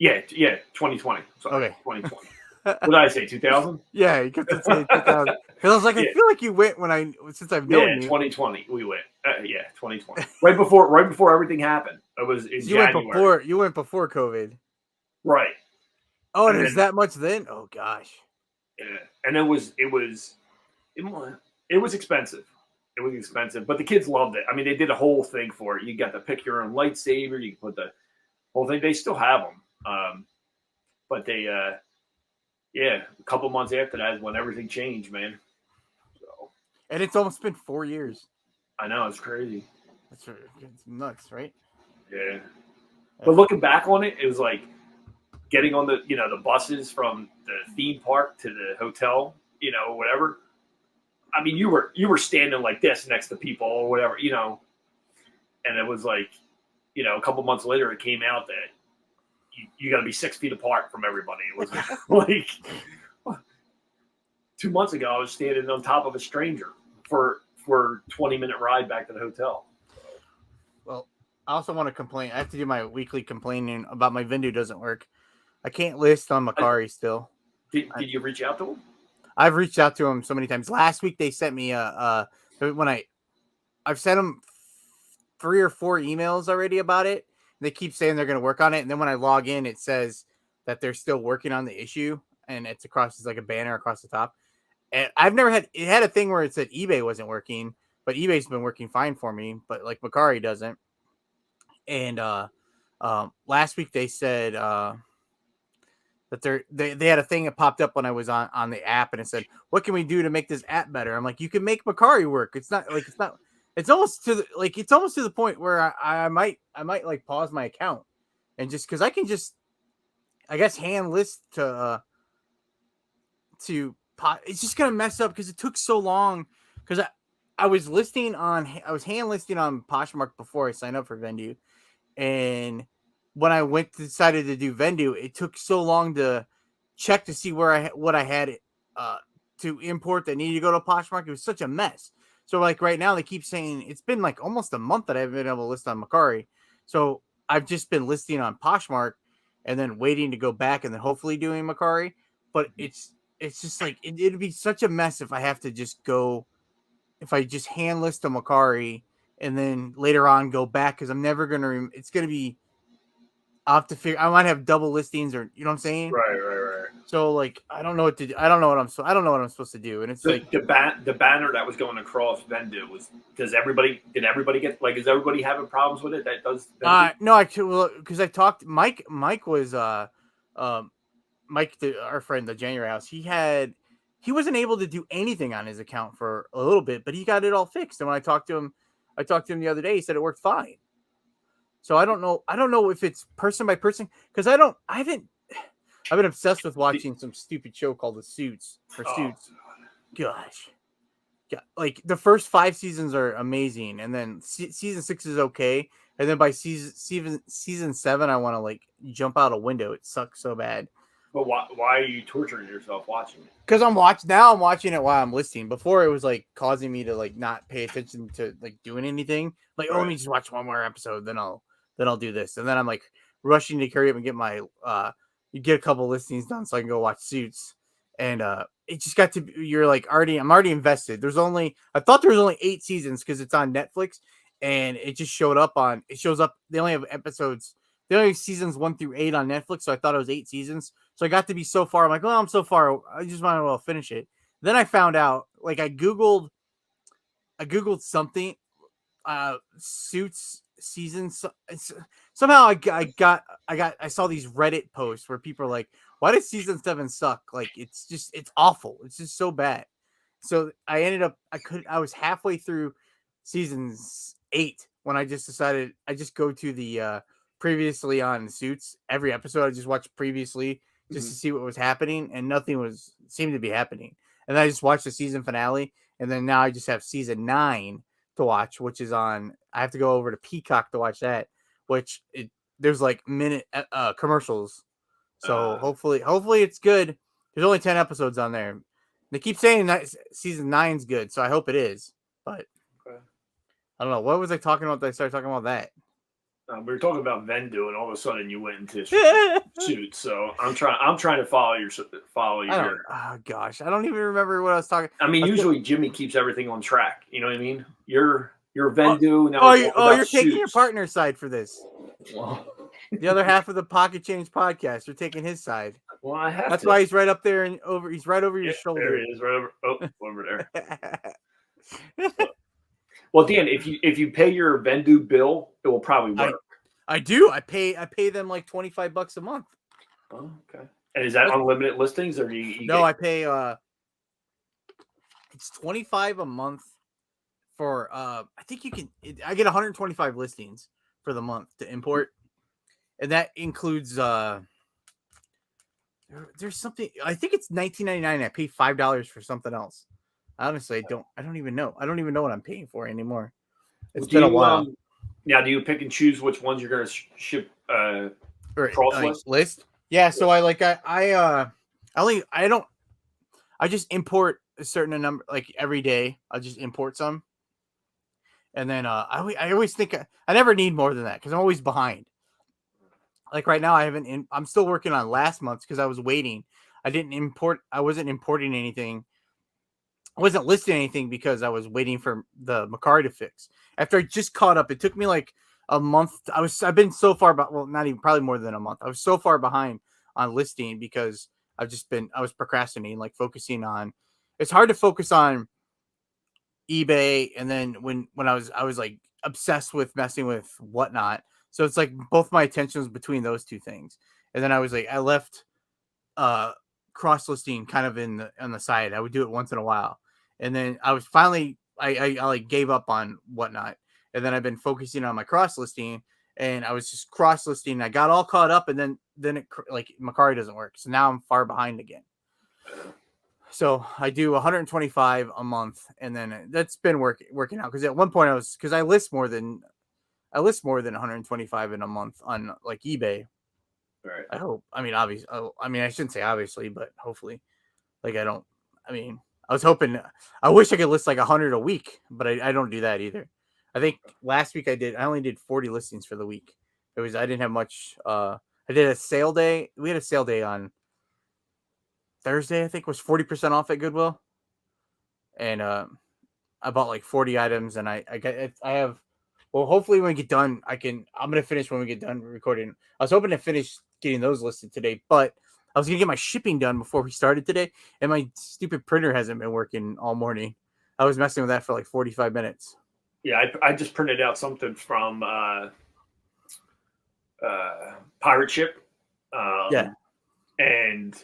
Speaker 1: Yeah, 2020. Sorry,
Speaker 2: okay,
Speaker 1: 2020. What did I say? 2000?
Speaker 2: Yeah, you kept saying 2000. Because I was like, I feel like you went since I've known you.
Speaker 1: 2020. We went. 2020. right before everything happened. It was in January.
Speaker 2: You went before COVID.
Speaker 1: Right.
Speaker 2: Oh, and there's that much then? Oh gosh.
Speaker 1: Yeah, and it was expensive. It was expensive, but the kids loved it. I mean, they did a whole thing for it. You got to pick your own lightsaber. You can put the whole thing. They still have them. But they, a couple months after that is when everything changed, man. So,
Speaker 2: and it's almost been 4 years.
Speaker 1: I know, it's crazy.
Speaker 2: It's nuts, right?
Speaker 1: Yeah. But looking back on it, it was like getting on the buses from the theme park to the hotel, whatever. I mean, you were standing like this next to people or whatever, and it was like, a couple months later, it came out that you got to be 6 feet apart from everybody. It was like 2 months ago, I was standing on top of a stranger for 20-minute ride back to the hotel.
Speaker 2: Well, I also want to complain. I have to do my weekly complaining about my Vendu doesn't work. I can't list on Macari still.
Speaker 1: Did you reach out to him?
Speaker 2: I've reached out to him so many times. Last week they sent me I've sent them 3 or 4 emails already about it. They keep saying they're going to work on it, and then when I log in, it says that they're still working on the issue, and it's like a banner across the top. And I've never had it had a thing where it said eBay wasn't working, but eBay's been working fine for me, but like Macari doesn't. And last week they said that they had a thing that popped up when I was on the app, and it said, "What can we do to make this app better?" I'm like, "You can make Macari work. It's almost to the point where I might like pause my account and just because I can just I guess hand list to it's just gonna mess up because it took so long because I was hand listing on Poshmark before I signed up for Vendu, and when I decided to do Vendu, it took so long to check to see what I had to import that needed to go to Poshmark. It was such a mess. So like right now they keep saying it's been like almost a month that I haven't been able to list on Macari. So I've just been listing on Poshmark and then waiting to go back and then hopefully doing Macari. But it's just like it'd be such a mess if I have to just go if I just hand list a Macari and then later on go back because I'm never gonna. It's gonna be. I'll have to figure. I might have double listings or you know what I'm saying.
Speaker 1: Right.
Speaker 2: So like I don't know what to do. I don't know what I'm supposed to do. And it's
Speaker 1: the banner that was going across Vendu was. Did everybody get like? Is everybody having problems with it? That does.
Speaker 2: No, because I talked. Mike was Mike, our friend, the January House. He wasn't able to do anything on his account for a little bit, but he got it all fixed. And when I talked to him the other day. He said it worked fine. So I don't know if it's person by person because I've been obsessed with watching some stupid show called The Suits Suits. Gosh. Yeah, like the first 5 seasons are amazing, and then season 6 is okay, and then by season 7, I want to like jump out a window. It sucks so bad.
Speaker 1: But why are you torturing yourself watching it?
Speaker 2: Because I'm watching it while I'm listening. Before it was like causing me to like not pay attention to like doing anything. Like, let me just watch one more episode, then I'll do this, and then I'm like rushing to hurry up and get my you get a couple listings done so I can go watch Suits, and it just got to be, I'm already invested. I thought there was only 8 seasons because it's on Netflix, and it just shows up. They only have seasons 1 through 8 on Netflix, so I thought it was 8 seasons. So I got to be so far. I'm like, well, I'm so far. I just might as well finish it. Then I found out, like I googled something, Suits seasons. Somehow I saw these Reddit posts where people are like, why did season 7 suck? Like it's awful. It's just so bad. So I ended up I was halfway through season 8 when I just decided I just go to the previously on Suits. Every episode I just watched previously just to see what was happening, and nothing seemed to be happening. And then I just watched the season finale, and then now I just have season 9 to watch, which is on. I have to go over to Peacock to watch that, there's like minute commercials. So hopefully it's good. There's only 10 episodes on there. They keep saying that season 9's good, so I hope it is. But I don't know. What was I talking about that I started talking about that?
Speaker 1: We were talking about Vendu, and all of a sudden you went into Suits. So I'm trying to follow your.
Speaker 2: Oh gosh, I don't even remember what I was talking.
Speaker 1: I mean, usually Jimmy keeps everything on track. You know what I mean? You're Vendu.
Speaker 2: You're taking your partner's side for this. Well, the other half of the Pocket Change podcast, you're taking his side.
Speaker 1: Well, I have.
Speaker 2: That's why he's right up there and over. He's right over your shoulder.
Speaker 1: There he is, right over there. Well, Dan, if you pay your Vendu bill, it will probably work.
Speaker 2: I do. I pay them like $25 a month.
Speaker 1: Oh, okay. And is that unlimited listings, or do you
Speaker 2: No, I pay it's $25 a month for I think I get 125 listings for the month to import. And that includes there's something, I think it's $19.99. I pay $5 for something else. Honestly, I don't even know. I don't even know what I'm paying for anymore. It's been a while.
Speaker 1: Now, do you pick and choose which ones you're going to ship cross
Speaker 2: list? Yeah, so I just import a certain number, like every day. I'll just import some. And then I always think I never need more than that because I'm always behind. Like right now, I'm still working on last month's because I was waiting. I wasn't importing anything. I wasn't listing anything because I was waiting for the Macari to fix. After I just caught up, it took me like a month. I've been so far, but well, not even, probably more than a month. I was so far behind on listing because I was procrastinating, like focusing on. It's hard to focus on eBay, and then when I was like obsessed with messing with whatnot. So it's like both my attention was between those two things, and then I left cross listing kind of on the side. I would do it once in a while, and then I was finally I like gave up on whatnot, and then I've been focusing on my cross listing, and I was just cross listing. I got all caught up, and then it like Macari doesn't work, so now I'm far behind again. So I do 125 a month, and then that's been working out because at one point I list more than 125 in a month on like eBay.
Speaker 1: Right.
Speaker 2: I hope. I mean, obviously. I mean, I shouldn't say obviously, but hopefully. Like I don't. I mean, I was hoping. I wish I could list like 100 a week, but I don't do that either. I think last week I only did 40 listings for the week. I didn't have much. I did a sale day. We had a sale day on Thursday. I think was 40% off at Goodwill, and I bought like 40 items, and I have. Well, hopefully when we get done, I'm gonna finish when we get done recording. I was hoping to finish getting those listed today, but I was gonna get my shipping done before we started today, and my stupid printer hasn't been working all morning. I was messing with that for like 45 minutes.
Speaker 1: Yeah, I just printed out something from Pirate Ship.
Speaker 2: Yeah.
Speaker 1: And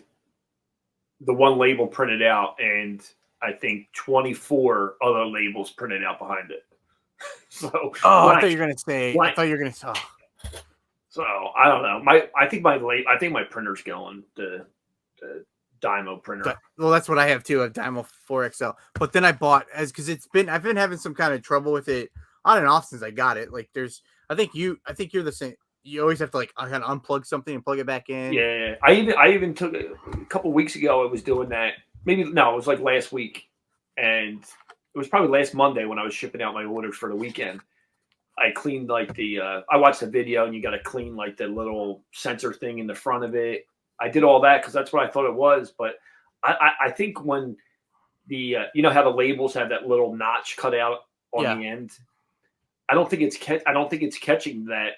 Speaker 1: the one label printed out, and I think 24 other labels printed out behind it. So,
Speaker 2: I thought you were gonna say. I thought you were gonna say.
Speaker 1: So I don't know. I think my printer's going the Dymo printer.
Speaker 2: Well, that's what I have too, a Dymo 4XL. But then I bought because I've been having some kind of trouble with it on and off since I got it. Like I think you're the same. You always have to like kind of unplug something and plug it back in.
Speaker 1: Yeah, I even took a couple of weeks ago. I was doing that. It was like last week, and it was probably last Monday when I was shipping out my orders for the weekend. I cleaned like I watched the video, and you got to clean like the little sensor thing in the front of it. I did all that because that's what I thought it was. But I think when the you know how the labels have that little notch cut out on the end, I don't think it's catching that.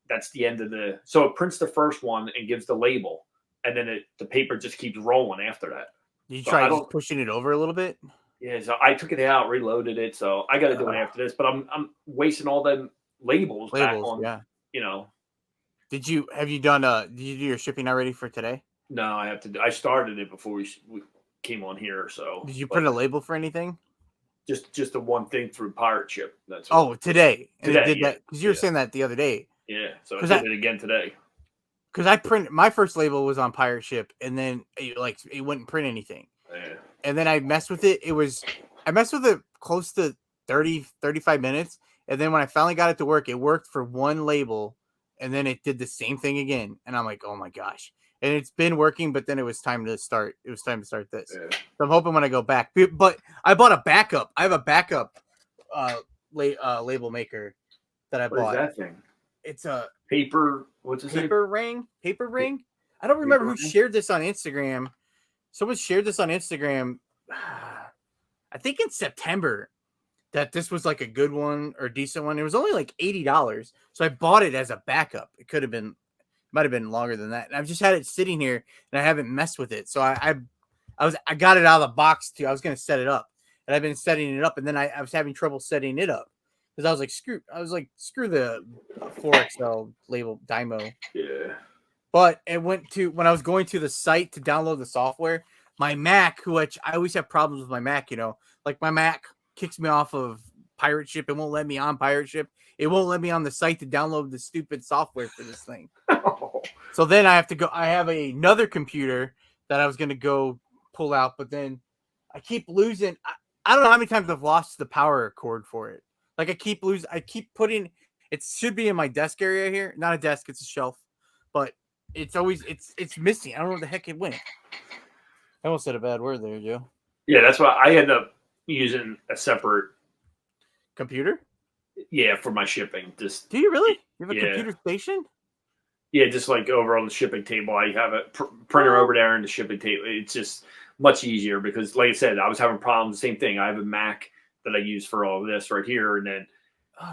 Speaker 1: That's the end of the. So it prints the first one and gives the label, and then the paper just keeps rolling after that.
Speaker 2: Did you try just pushing it over a little bit?
Speaker 1: Yeah, so I took it out, reloaded it. So I got to do it after this. But I'm wasting all them labels back on.
Speaker 2: Yeah.
Speaker 1: You know.
Speaker 2: Did you do your shipping already for today?
Speaker 1: No, I have to. I started it before we came on here. So
Speaker 2: did you print a label for anything?
Speaker 1: Just the one thing through Pirate Ship. That's
Speaker 2: today.
Speaker 1: Today,
Speaker 2: and it did that because you were saying that the other day.
Speaker 1: Yeah, so I did it again today.
Speaker 2: Because I printed my first label was on Pirate Ship, and then it wouldn't print anything.
Speaker 1: Yeah.
Speaker 2: And then I messed with it. I messed with it close to 30, 35 minutes. And then when I finally got it to work, it worked for one label, and then it did the same thing again. And I'm like, oh my gosh. And it's been working, but then it was time to start. It was time to start this. Yeah. So I'm hoping when I go back. But I bought a backup. I have a backup label maker that I bought.
Speaker 1: What is that thing?
Speaker 2: It's a
Speaker 1: paper. What's it?
Speaker 2: Paper ring. I don't remember who shared this on Instagram. Someone shared this on Instagram. I think in September that this was like a good one or decent one. It was only like $80, so I bought it as a backup. It might have been longer than that. And I've just had it sitting here and I haven't messed with it. So I got it out of the box too. I was gonna set it up, and I've been setting it up, and then I was having trouble setting it up. Because I was like, screw the 4XL label Dymo.
Speaker 1: Yeah.
Speaker 2: But it went to when I was going to the site to download the software, my Mac, which I always have problems with my Mac, like my Mac kicks me off of Pirate Ship. It won't let me on Pirate Ship. It won't let me on the site to download the stupid software for this thing. So then I have to go. I have another computer that I was going to go pull out, but then I keep losing. I don't know how many times I've lost the power cord for it. Like I keep losing. I keep putting. It should be in my desk area here. Not a desk. It's a shelf, but it's always it's missing. I don't know where the heck it went. I almost said a bad word there, Joe.
Speaker 1: Yeah, that's why I end up using a separate
Speaker 2: computer.
Speaker 1: Yeah, for my shipping. Just
Speaker 2: do you really? You have a computer station?
Speaker 1: Yeah, just like over on the shipping table, I have a printer over there and the shipping table. It's just much easier because, like I said, I was having problems. Same thing. I have a Mac that I use for all of this right here, and then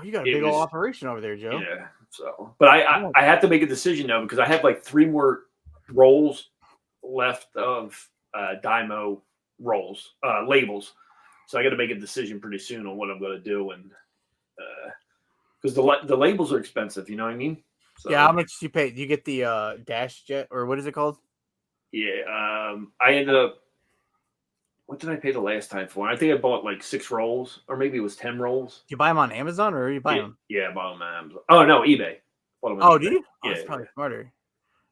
Speaker 2: you got a big old operation over there, Joe.
Speaker 1: Yeah. So, but I had to make a decision though because I have like 3 more rolls left of Dymo rolls labels, so I got to make a decision pretty soon on what I'm going to do, and because the labels are expensive, you know what I mean? So,
Speaker 2: yeah, how much do you pay? Do you get the Dash Jet or what is it called?
Speaker 1: Yeah, I ended up. What did I pay the last time for? I think I bought like 6 rolls, or maybe it was 10 rolls.
Speaker 2: Did you buy them on Amazon, or are you buying them?
Speaker 1: Yeah, I bought them on Amazon. Oh no, eBay.
Speaker 2: Oh, did you?
Speaker 1: Yeah,
Speaker 2: that's probably smarter.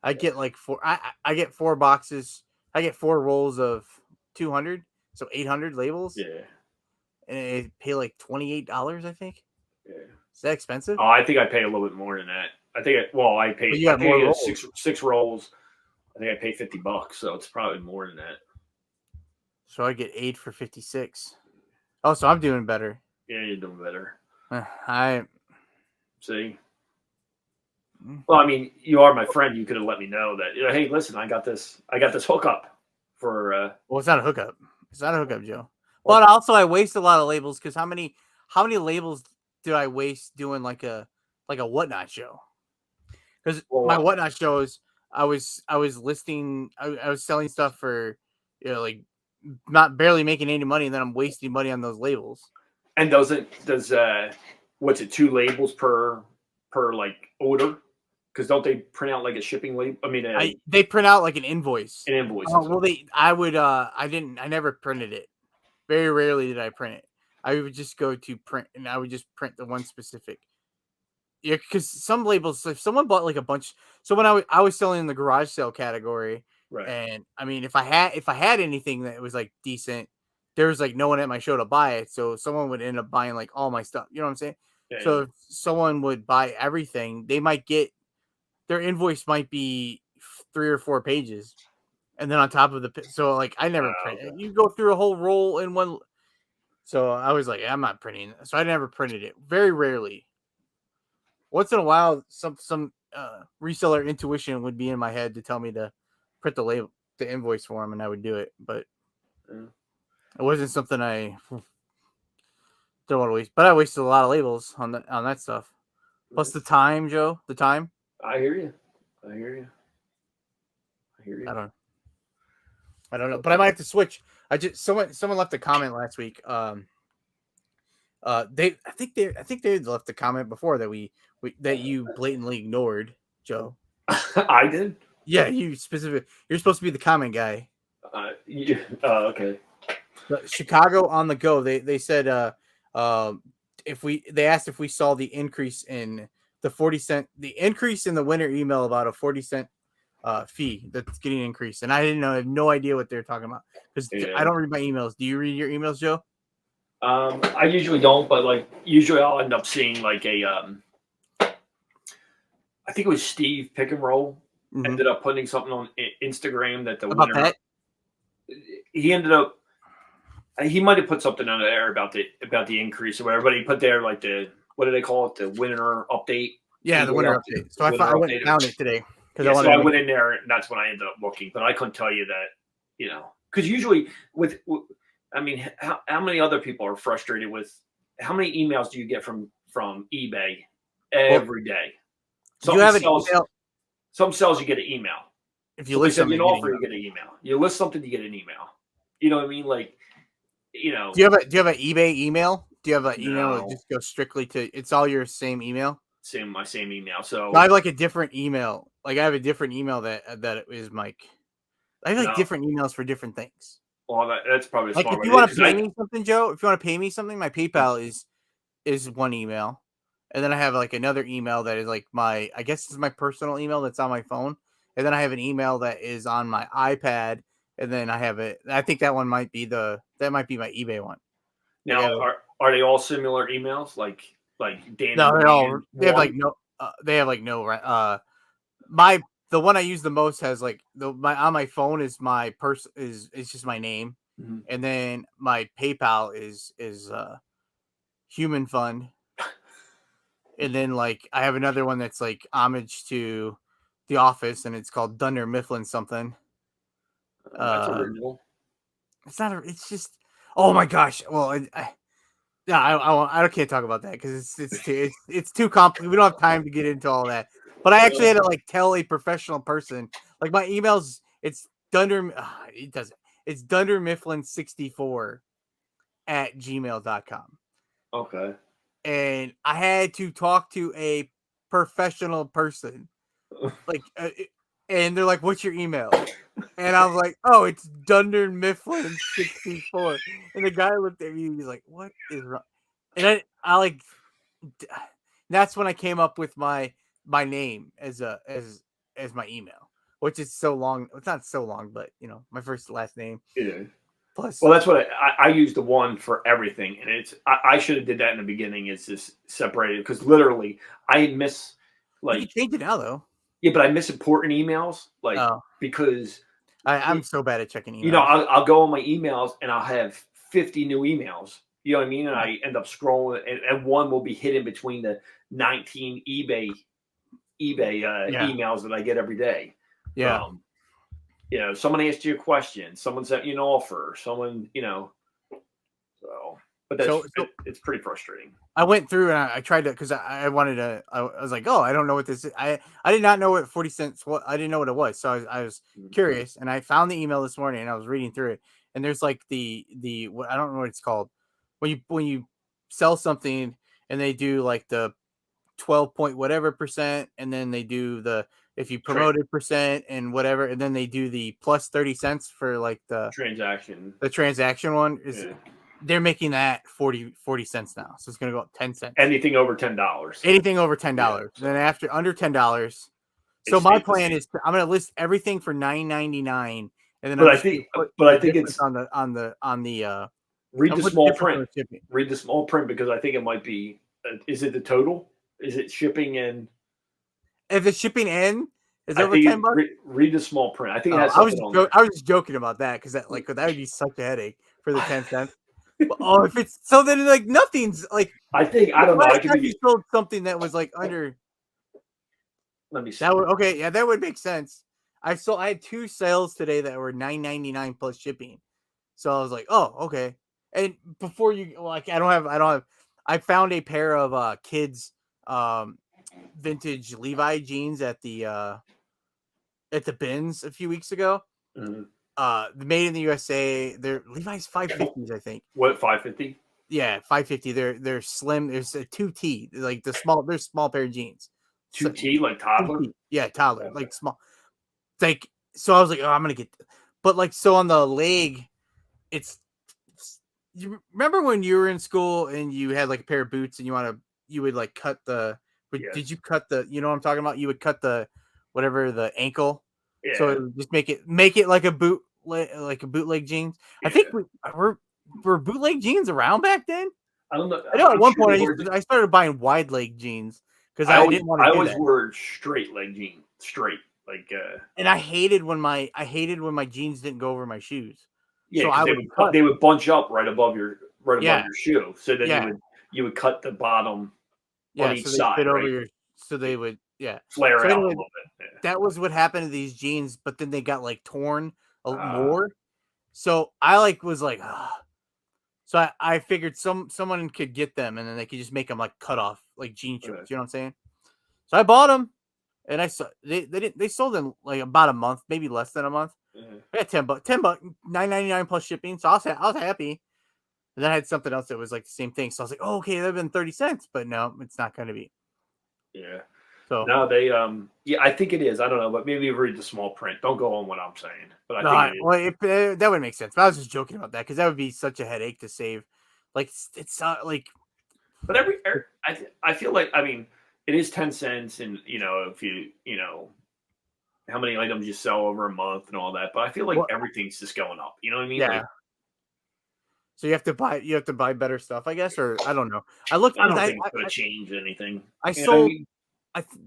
Speaker 2: I get like 4. I get 4 boxes. I get 4 rolls of 200, so 800 labels.
Speaker 1: Yeah,
Speaker 2: and I pay like $28, I think.
Speaker 1: Yeah,
Speaker 2: is that expensive?
Speaker 1: Oh, I think I pay a little bit more than that. I think I paid.
Speaker 2: You got more rolls.
Speaker 1: Six rolls. I think I paid $50, so it's probably more than that.
Speaker 2: So I get 8 for 56. Oh, so I'm doing better.
Speaker 1: Yeah, you're doing better.
Speaker 2: I
Speaker 1: see. Well, I mean, you are my friend. You could have let me know that. Hey, listen, I got this hookup for.
Speaker 2: Well, it's not a hookup. It's not a hookup, Joe. But also, I waste a lot of labels because how many labels did I waste doing like a whatnot show? Because my whatnot shows, I was listing, I was selling stuff for, like not barely making any money, and then I'm wasting money on those labels.
Speaker 1: And does what's it, 2 labels per like order? Because don't they print out like a shipping label? I mean,
Speaker 2: they print out like an invoice.
Speaker 1: An invoice.
Speaker 2: Well, I never printed it. Very rarely did I print it. I would just go to print, and I would just print the one specific. Yeah, because some labels, if someone bought like a bunch, so when I was selling in the garage sale category,
Speaker 1: right?
Speaker 2: And I mean, if I had anything that was like decent, there was like no one at my show to buy it, so someone would end up buying like all my stuff. You know what I'm saying?
Speaker 1: Yeah,
Speaker 2: so if someone would buy everything, they might get their invoice might be 3 or 4 pages, and then on top of so like I never print. Okay. You go through a whole roll in one. So I was like, I'm not printing. So I never printed it. Very rarely. Once in a while, some reseller intuition would be in my head to tell me to print the invoice for them, and I would do it. But it wasn't something I don't want to waste. But I wasted a lot of labels on that stuff. Plus the time, Joe. The time.
Speaker 1: I hear you. I
Speaker 2: don't know, but I might have to switch. Someone left a comment last week. I think they left a comment before that you blatantly ignored, Joe.
Speaker 1: I did.
Speaker 2: Yeah, you specifically. You're supposed to be the comment guy.
Speaker 1: Okay.
Speaker 2: But Chicago on the go. They said they asked if we saw the increase in the 40-cent, the increase in the winter email about a 40-cent fee that's getting increased, and I have no idea what they're talking about because I don't read my emails. Do you read your emails, Joe?
Speaker 1: I usually don't, but like usually I'll end up seeing like a I think it was Steve Pick and Roll ended up putting something on Instagram that the
Speaker 2: about
Speaker 1: winner. He ended up. He might have put something on there about the increase or whatever, but he put there like what do they call it? The winter update.
Speaker 2: Yeah, the winter update. So I went and found it today.
Speaker 1: So I went in there, and that's when I ended up looking. But I couldn't tell you that, because usually I mean, how many other people are frustrated with how many emails do you get from eBay every day?
Speaker 2: You have an email.
Speaker 1: Some sells you get an email.
Speaker 2: If you list something,
Speaker 1: you offer, you get an email. You list something, you get an email. You know what I mean? Like,
Speaker 2: Do you have an eBay email? Do you have an email that just goes strictly to? It's all your same email.
Speaker 1: my same email. So
Speaker 2: I have like a different email. Like I have a different email that is Mike. I have like
Speaker 1: no,
Speaker 2: different emails for different things.
Speaker 1: well, that's probably a
Speaker 2: Like
Speaker 1: smart
Speaker 2: if
Speaker 1: way
Speaker 2: you
Speaker 1: to do it,
Speaker 2: want to
Speaker 1: 'cause
Speaker 2: pay me something, Joe, if you want to pay me something, my PayPal is one email. And then I have like another email that is like I guess it's my personal email that's on my phone. And then I have an email that is on my iPad. And then I think that might be my eBay one. Like
Speaker 1: now are they all similar emails? Like Dan
Speaker 2: no,
Speaker 1: and Dan
Speaker 2: they have like
Speaker 1: one?
Speaker 2: no, my, the one I use the most has like on my phone is my is just my name.
Speaker 1: Mhm.
Speaker 2: And then my PayPal is human fund. And then like I have another one that's like homage to The Office, and it's called Dunder Mifflin something.
Speaker 1: That's original.
Speaker 2: It's not. It's just. Oh my gosh. Well, I can't talk about that because it's too complicated. We don't have time to get into all that. But I actually had to like tell a professional person like my emails. It's Dunder. It doesn't. It's Dunder Mifflin 64 at gmail.com.
Speaker 1: Okay.
Speaker 2: And I had to talk to a professional person, like, and they're like, "What's your email?" And I was like, "Oh, it's Dunder Mifflin 64." And the guy looked at me, he's like, "What is wrong?" And I like, that's when I came up with my name as my email, which is so long. It's not so long, but my first last name
Speaker 1: Yeah.
Speaker 2: plus.
Speaker 1: Well, that's what I use the one for everything, and I should have did that in the beginning. It's just separated because literally I miss
Speaker 2: You can
Speaker 1: like
Speaker 2: change it now though.
Speaker 1: yeah, but I miss important emails
Speaker 2: Oh,
Speaker 1: because
Speaker 2: I'm so bad at checking
Speaker 1: you know,
Speaker 2: emails.
Speaker 1: I'll go on my emails and I'll have 50 new emails. You know what I mean? And I end up scrolling, and one will be hidden between the 19 eBay
Speaker 2: Yeah,
Speaker 1: emails that I get every day.
Speaker 2: yeah.
Speaker 1: Um, someone asked you a question, someone sent you an offer, someone, so, but
Speaker 2: So
Speaker 1: it's pretty frustrating.
Speaker 2: I went through and I tried to, because I wanted to. I was like, oh, I don't know what this is. I did not know what 40 cents. What I didn't know what it was, so I was
Speaker 1: Mhm.
Speaker 2: curious, and I found the email this morning, and I was reading through it, and there's like what I don't know what it's called when you sell something, and they do like the 12 point whatever percent, and then they do the if you
Speaker 1: Tra-
Speaker 2: promoted percent and whatever, and then they do the plus 30 cents for like
Speaker 1: transaction.
Speaker 2: the transaction one is.
Speaker 1: Yeah.
Speaker 2: They're making that 40 cents now. So it's going to go up 10 cents.
Speaker 1: Anything over $10.
Speaker 2: Anything over $10.
Speaker 1: Yeah,
Speaker 2: Then
Speaker 1: so
Speaker 2: after under $10.
Speaker 1: it
Speaker 2: So my
Speaker 1: stays the
Speaker 2: plan
Speaker 1: same.
Speaker 2: is I'm going to list everything for $9.99, and then
Speaker 1: But
Speaker 2: I'm
Speaker 1: I
Speaker 2: just going
Speaker 1: think,
Speaker 2: to put
Speaker 1: but I
Speaker 2: the
Speaker 1: think
Speaker 2: difference
Speaker 1: it's
Speaker 2: on the
Speaker 1: read
Speaker 2: I'll
Speaker 1: the
Speaker 2: put the
Speaker 1: small
Speaker 2: difference on
Speaker 1: print.
Speaker 2: the shipping.
Speaker 1: Read the small print because I think it might be. Is it the total? Is it shipping and?
Speaker 2: If it's shipping in is
Speaker 1: I
Speaker 2: over
Speaker 1: think
Speaker 2: 10 bucks.
Speaker 1: read the small print. I think it
Speaker 2: Oh,
Speaker 1: has something on there.
Speaker 2: I was just joking about that because that would be such a headache for the 10 cents. But, oh, if it's so then like nothing's like
Speaker 1: I think I
Speaker 2: the
Speaker 1: don't know. I
Speaker 2: last
Speaker 1: could
Speaker 2: time you
Speaker 1: be.
Speaker 2: sold something that was like under.
Speaker 1: Let me see.
Speaker 2: That would okay, yeah, that would make sense. I had 2 sales today that were $9.99 plus shipping. So I was like, "Oh, okay." And before you like I don't have I found a pair of kids vintage Levi jeans at the bins a few weeks ago.
Speaker 1: Mhm.
Speaker 2: Made in the USA. They're Levi's 550s, I think.
Speaker 1: What 550?
Speaker 2: Yeah, 550. They're slim. There's a 2T, like there's small pair of jeans. So,
Speaker 1: 2T like toddler.
Speaker 2: 2T. Yeah, toddler,
Speaker 1: Okay.
Speaker 2: like small. Like so I was like, oh, I'm gonna get, but like so on the leg, it's. You remember when you were in school and you had like a pair of boots and you would like cut but did
Speaker 1: Yes.
Speaker 2: you cut you know what I'm talking about? You would cut whatever the ankle, so
Speaker 1: Yeah.
Speaker 2: it would just make it like like a bootleg jeans. I think
Speaker 1: Yeah.
Speaker 2: were bootleg jeans around back then.
Speaker 1: I don't know.
Speaker 2: I know at
Speaker 1: I'm
Speaker 2: one
Speaker 1: sure
Speaker 2: point
Speaker 1: they were.
Speaker 2: I started buying wide leg jeans because I didn't want
Speaker 1: I
Speaker 2: to do
Speaker 1: always
Speaker 2: that.
Speaker 1: wore straight leg jeans. Straight. Like
Speaker 2: And I hated when my jeans didn't go over my shoes.
Speaker 1: yeah,
Speaker 2: So
Speaker 1: because
Speaker 2: I would cut.
Speaker 1: they would bunch up right above
Speaker 2: Yeah,
Speaker 1: your shoe. So then
Speaker 2: yeah,
Speaker 1: you would cut the bottom on
Speaker 2: yeah.
Speaker 1: each
Speaker 2: So they
Speaker 1: side,
Speaker 2: fit over
Speaker 1: right?
Speaker 2: your. So they would, yeah.
Speaker 1: Flare
Speaker 2: So
Speaker 1: out a
Speaker 2: anyway,
Speaker 1: little bit.
Speaker 2: that was what happened to these jeans, but then they got like torn
Speaker 1: Yeah.
Speaker 2: more. So I like was like, ah. So I figured someone could get them, and then they could just make them like cut off like jean shorts. You know what I'm saying? So I bought them. And I saw they sold in like about a month, maybe less than a month.
Speaker 1: Mhm.
Speaker 2: I got $10, $9.99 plus shipping. So I was happy. And then I had something else that was like the same thing. So I was like, oh, okay, that'd been 30 cents, but no, it's not going to be.
Speaker 1: Yeah.
Speaker 2: So
Speaker 1: No, they yeah, I think it is. I don't know, but maybe read the small print. Don't go on what I'm saying, but I
Speaker 2: no,
Speaker 1: think it is.
Speaker 2: well, that would make sense. But I was just joking about that because that would be such a headache to save. Like it's like
Speaker 1: But I feel like I mean it is 10 cents, and if you how many items you sell over a month and all that. But I feel like
Speaker 2: what?
Speaker 1: everything's just going up. You know what I mean?
Speaker 2: Yeah.
Speaker 1: Like
Speaker 2: So you have to buy better stuff, I guess, or I don't know. I looked
Speaker 1: I
Speaker 2: because
Speaker 1: don't
Speaker 2: I
Speaker 1: think it's going to change anything.
Speaker 2: I
Speaker 1: You know what I
Speaker 2: sold
Speaker 1: mean?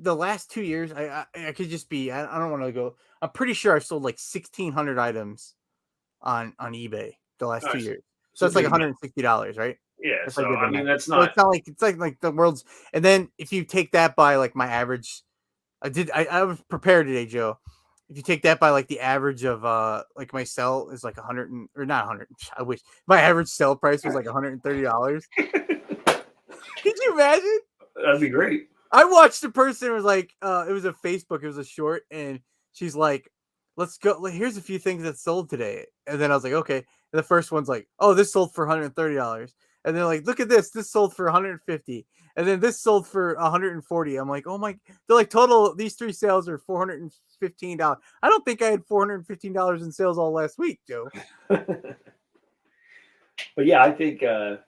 Speaker 2: the last 2 years. I could just be. I don't want to go. I'm pretty sure I sold like 1,600 items on eBay the last two
Speaker 1: Nice.
Speaker 2: years. So
Speaker 1: So
Speaker 2: that's like
Speaker 1: think about
Speaker 2: $160, right?
Speaker 1: yeah.
Speaker 2: If I
Speaker 1: So
Speaker 2: did the
Speaker 1: I mean
Speaker 2: math.
Speaker 1: that's
Speaker 2: So
Speaker 1: not.
Speaker 2: it's like the world's. And then if you take that by like my average, I was prepared today, Joe. If you take that by like the average of like my sell is like 100 or not 100. I wish my average sell price was like $130. Could you imagine?
Speaker 1: That'd be great.
Speaker 2: I watched a person was like, it was a Facebook, it was a short, and she's like, let's go. Here's a few things that sold today. And then I was like, okay. And the first one's like, oh, this sold for $130. And then like, look at this. This sold for 150. And then this sold for 140. I'm like, oh my, they're like total, these three sales are $415. I don't think I had $415 in sales all last week, Joe.
Speaker 1: But yeah, I think I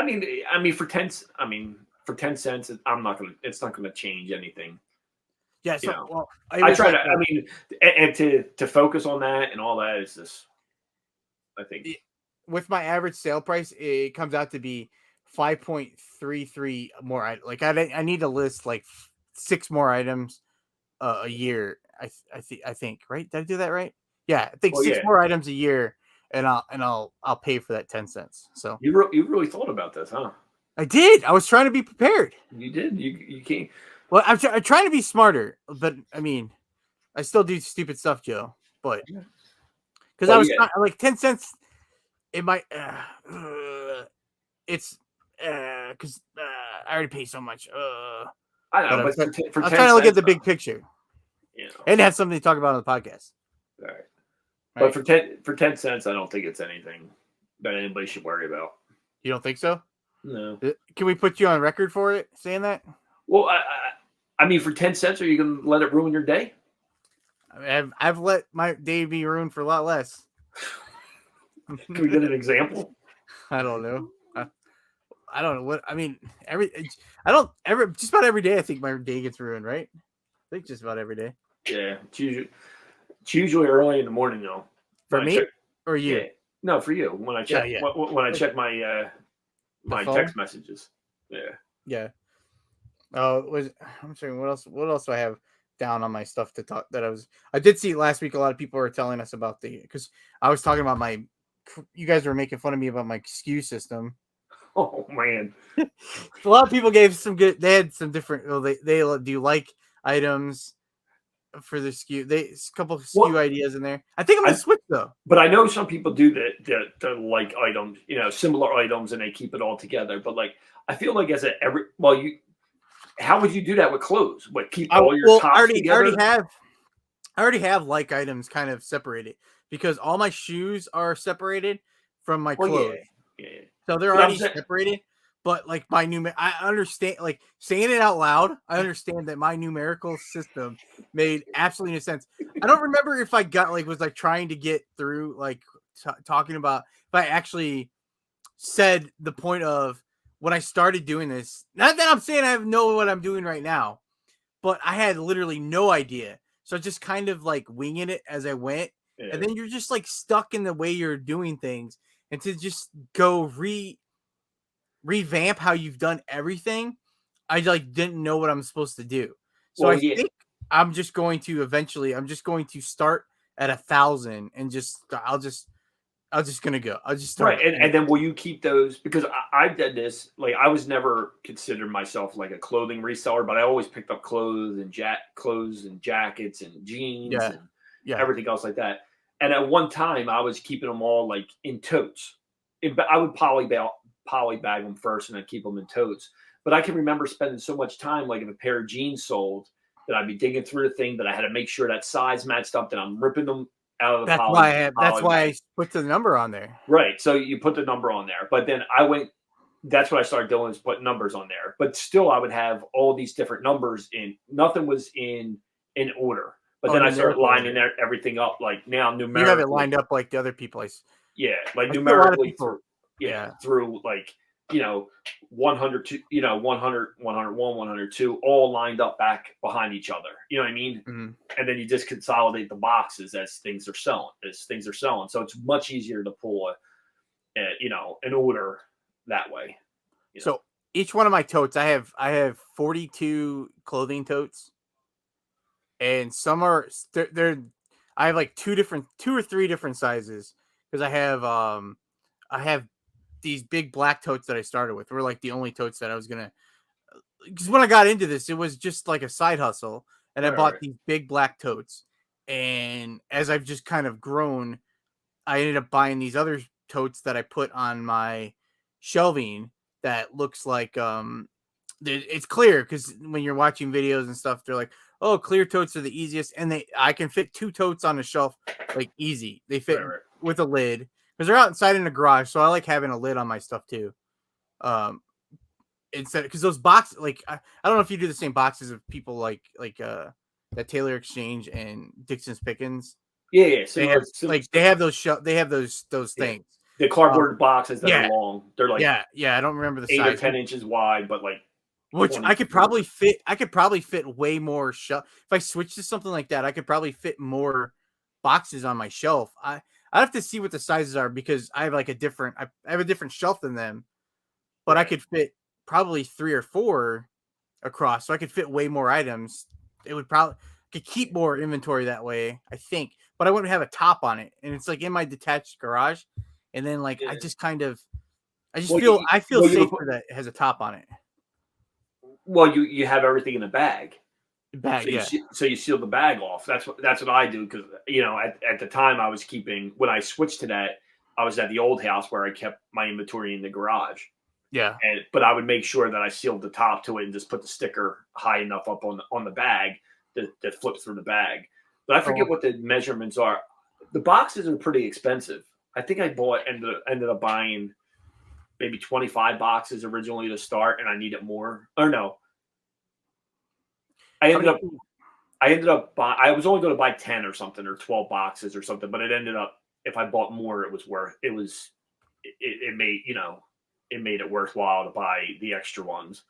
Speaker 1: mean for 10 cents, it's not gonna change anything.
Speaker 2: Yeah.
Speaker 1: You
Speaker 2: So,
Speaker 1: know,
Speaker 2: well,
Speaker 1: I try to. I mean, and to focus on that and all that is just. I think.
Speaker 2: with my average sale price, it comes out to be 5.33 more. I need to list like 6 more items a year. I think right. Did I do that right? Yeah, I think
Speaker 1: Well,
Speaker 2: six
Speaker 1: yeah,
Speaker 2: more items a year, and I'll pay for that 10 cents. So
Speaker 1: you really thought about this, huh?
Speaker 2: I did. I was trying to be prepared.
Speaker 1: You did. You can't.
Speaker 2: Well, I'm trying to be smarter, but I mean, I still do stupid stuff, Joe. But because I
Speaker 1: Well,
Speaker 2: was
Speaker 1: yeah.
Speaker 2: like 10 cents, it might. It's because I already pay so much.
Speaker 1: I
Speaker 2: But
Speaker 1: know, but for
Speaker 2: I'm
Speaker 1: 10
Speaker 2: trying to look at
Speaker 1: cents,
Speaker 2: the big picture
Speaker 1: you know.
Speaker 2: and have something to talk about on the podcast.
Speaker 1: All right. But
Speaker 2: Right?
Speaker 1: for 10 cents, I don't think it's anything that anybody should worry about.
Speaker 2: You don't think so?
Speaker 1: No.
Speaker 2: Can we put you on record for it saying that?
Speaker 1: Well, I mean, for 10 cents, are you going to let it ruin your day?
Speaker 2: I mean, I've let my day be ruined for a lot less.
Speaker 1: Can we get an example?
Speaker 2: I don't know. I don't know what I mean. I don't ever just about every day. I think my day gets ruined. Right? I think just about every day.
Speaker 1: Yeah, it's usually early in the morning though.
Speaker 2: For
Speaker 1: When I
Speaker 2: me
Speaker 1: check,
Speaker 2: or you?
Speaker 1: yeah, no, for you. When I
Speaker 2: Yeah,
Speaker 1: check
Speaker 2: yeah.
Speaker 1: when I check my my
Speaker 2: phone?
Speaker 1: text messages. Yeah.
Speaker 2: Yeah. Oh, I'm sorry. What else? What else do I have down on my stuff to talk? I did see last week. A lot of people were telling us about because I was talking about my. You guys were making fun of me about my SKU system.
Speaker 1: Oh man.
Speaker 2: A lot of people gave some good. They had some different. Well, they do like items for the SKU. A couple of SKU
Speaker 1: Well,
Speaker 2: ideas in there. I think I'm gonna
Speaker 1: I
Speaker 2: switch though.
Speaker 1: but I know some people do the like items, similar items, and they keep it all together. But like, I feel like how would you do that with clothes? What keep all your
Speaker 2: Well,
Speaker 1: tops together?
Speaker 2: I already have like items kind of separated because all my shoes are separated from my
Speaker 1: Well,
Speaker 2: clothes.
Speaker 1: yeah.
Speaker 2: So they're
Speaker 1: But I'm
Speaker 2: already
Speaker 1: saying,
Speaker 2: separated. But like I understand, like saying it out loud, I understand that my numerical system made absolutely no sense. I don't remember if I was like trying to get through like talking about if I actually said the point of when I started doing this. Not that I'm saying I know what I'm doing right now, but I had literally no idea. So just kind of like winging it as I went.
Speaker 1: yeah.
Speaker 2: And then you're just like stuck in the way you're doing things. And to just go revamp how you've done everything, I like didn't know what I'm supposed to do. So
Speaker 1: Well,
Speaker 2: I
Speaker 1: yeah.
Speaker 2: think I'm just going to start at 1,000 and I'll just gonna go. I'll just start
Speaker 1: Right, and then will you keep those? Because I did this. Like, I was never considered myself like a clothing reseller, but I always picked up clothes and jackets and jeans
Speaker 2: yeah,
Speaker 1: and
Speaker 2: yeah.
Speaker 1: everything else like that. And at one time, I was keeping them all like in totes. I would poly bag them first and then keep them in totes. But I can remember spending so much time, like if a pair of jeans sold, that I'd be digging through the thing that I had to make sure that size matched up. That I'm ripping them out of the
Speaker 2: That's
Speaker 1: poly
Speaker 2: why I
Speaker 1: bag.
Speaker 2: put the number on there.
Speaker 1: Right. So you put the number on there. But then I went that's what I started doing, is put numbers on there. But still, I would have all these different numbers in. Nothing was in order. But then I started lining everything up, like now numerically.
Speaker 2: You have it lined up like the other people.
Speaker 1: Yeah, like
Speaker 2: I see a lot of
Speaker 1: numerically
Speaker 2: people-
Speaker 1: through like, 100, 100, 101, 102, all lined up back behind each other. You know what I mean?
Speaker 2: Mhm.
Speaker 1: And then you just consolidate the boxes as things are selling. So it's much easier to pull an order that way.
Speaker 2: So each one of my totes, I have 42 clothing totes, and some are they're I have like two or three different sizes, because I have these big black totes that I started with. Were like the only totes that I was gonna, because when I got into this, it was just like a side hustle, and I bought these big black totes. And as I've just kind of grown, I ended up buying these other totes that I put on my shelving that looks like it's clear, because when you're watching videos and stuff, they're like, oh, clear totes are the easiest, and I can fit 2 totes on a shelf like easy. They fit with a lid, because they're outside in the garage, so I like having a lid on my stuff too. Instead, because those boxes, like I don't know if you do the same boxes of people like that Taylor Exchange and Dixon's Pickens.
Speaker 1: Yeah.
Speaker 2: They have those things.
Speaker 1: The cardboard boxes that are long. They're like
Speaker 2: I don't remember the
Speaker 1: 8
Speaker 2: size.
Speaker 1: or 10 inches wide, but like,
Speaker 2: which I could probably fit way more shelf. If I switch to something like that, I could probably fit more boxes on my shelf. I have to see what the sizes are, because I have like I have a different shelf than them, but I could fit probably 3 or 4 across, so I could fit way more items. It would probably could keep more inventory that way, I think, but I wouldn't have a top on it, and it's like in my detached garage, and then like I feel safer that it has a top on it.
Speaker 1: Well, you have everything in a bag.
Speaker 2: So
Speaker 1: so you seal the bag off. That's what I do, because at the time I was keeping, when I switched to that, I was at the old house where I kept my inventory in the garage.
Speaker 2: Yeah.
Speaker 1: But I would make sure that I sealed the top to it and just put the sticker high enough up on the bag that flips through the bag. But I forget what the measurements are. The boxes are pretty expensive. I think I ended up buying maybe 25 boxes originally to start, and I needed more. Or no, I ended up I was only going to buy 10 or something, or 12 boxes or something, but it ended up, if I bought more, it made it worthwhile to buy the extra ones.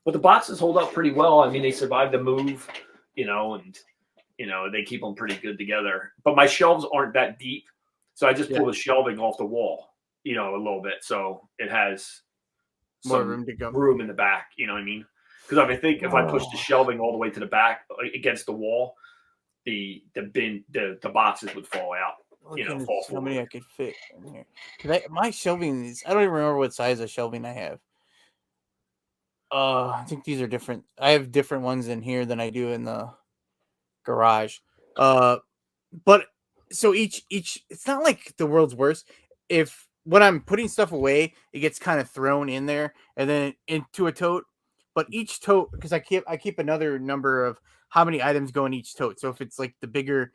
Speaker 1: But the boxes hold up pretty well. I mean, they survived the move, and they keep them pretty good together. But my shelves aren't that deep, so I just pull the shelving off the wall, a little bit, so it has
Speaker 2: more room to go,
Speaker 1: room in the back. You know what I mean? Because if I push the shelving all the way to the back against the wall, the boxes would fall out. Fall
Speaker 2: how many I could fit in here. My shelving is, I don't even remember what size of shelving I have. I think these are different. I have different ones in here than I do in the garage. But so each it's not like the world's worst. If when I'm putting stuff away, it gets kind of thrown in there and then into a tote. But each tote, because I keep another number of how many items go in each tote. So if it's like the bigger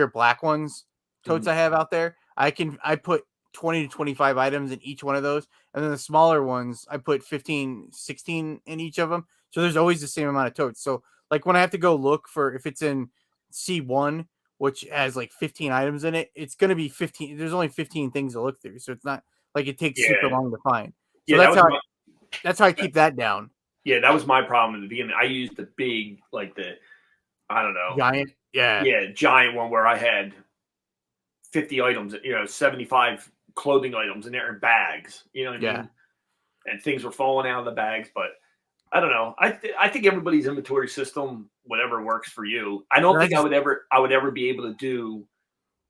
Speaker 2: black ones totes I have out there, I put 20 to 25 items in each one of those, and then the smaller ones I put 15, 16 in each of them. So there's always the same amount of totes. So like when I have to go look for, if it's in C1, which has like 15 items in it, it's going to be 15. There's only 15 things to look through, so it's not like it takes super long to find. So that's how I keep that down.
Speaker 1: Yeah, that was my problem in the beginning. I used the big, like I don't know, giant one where I had 50 items, 75 clothing items in there in bags. You know what I mean? And things were falling out of the bags, but I don't know. I think everybody's inventory system, whatever works for you. I don't think I would ever be able to do,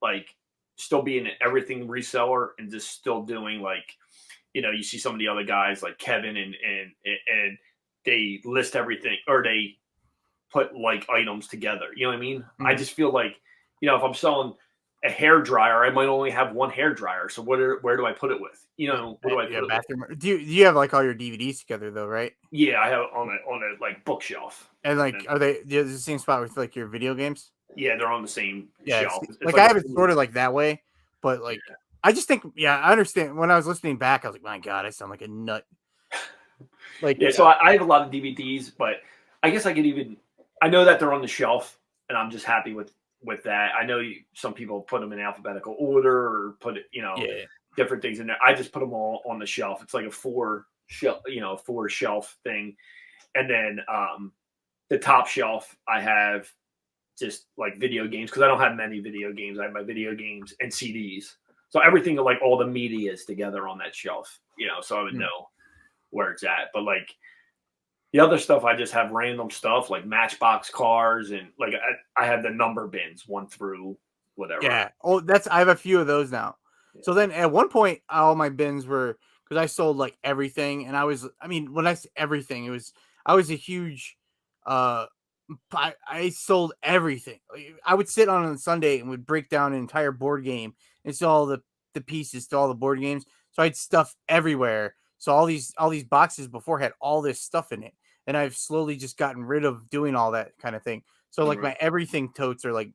Speaker 1: like, still be an everything reseller and just still doing, like, you see some of the other guys like Kevin and they list everything, or they put like items together. You know what I mean? Mm-hmm. I just feel like, if I'm selling a hair dryer, I might only have one hair dryer. So where do I put it with? What do I put
Speaker 2: bathroom? Do you have like all your DVDs together though, right?
Speaker 1: Yeah, I have on a like bookshelf.
Speaker 2: And like, are they the same spot with like your video games?
Speaker 1: Yeah, they're on the same shelf.
Speaker 2: Like I have it sorted like that way, but like I just think, yeah, I understand. When I was listening back, I was like, my God, I sound like a nut. Like,
Speaker 1: Yeah, so I have a lot of DVDs, but I guess I could even. I know that they're on the shelf, and I'm just happy with that. I know some people put them in alphabetical order or put it,
Speaker 2: yeah,
Speaker 1: different things in there. I just put them all on the shelf. It's like a four shelf thing, and then the top shelf I have just like video games because I don't have many video games. I have my video games and CDs, so everything like all the media is together on that shelf. So I would know where it's at, but like the other stuff, I just have random stuff like Matchbox cars and like I have the number bins 1 through whatever.
Speaker 2: yeah. Oh, I have a few of those now.
Speaker 1: Yeah.
Speaker 2: So then at one point, all my bins were because I sold like everything, and I mean, when I say everything, I was a huge, I sold everything. Like, I would sit on Sunday and would break down an entire board game and sell all the pieces to all the board games. So I had stuff everywhere. So all these boxes before had all this stuff in it, and I've slowly just gotten rid of doing all that kind of thing. So like my everything totes are like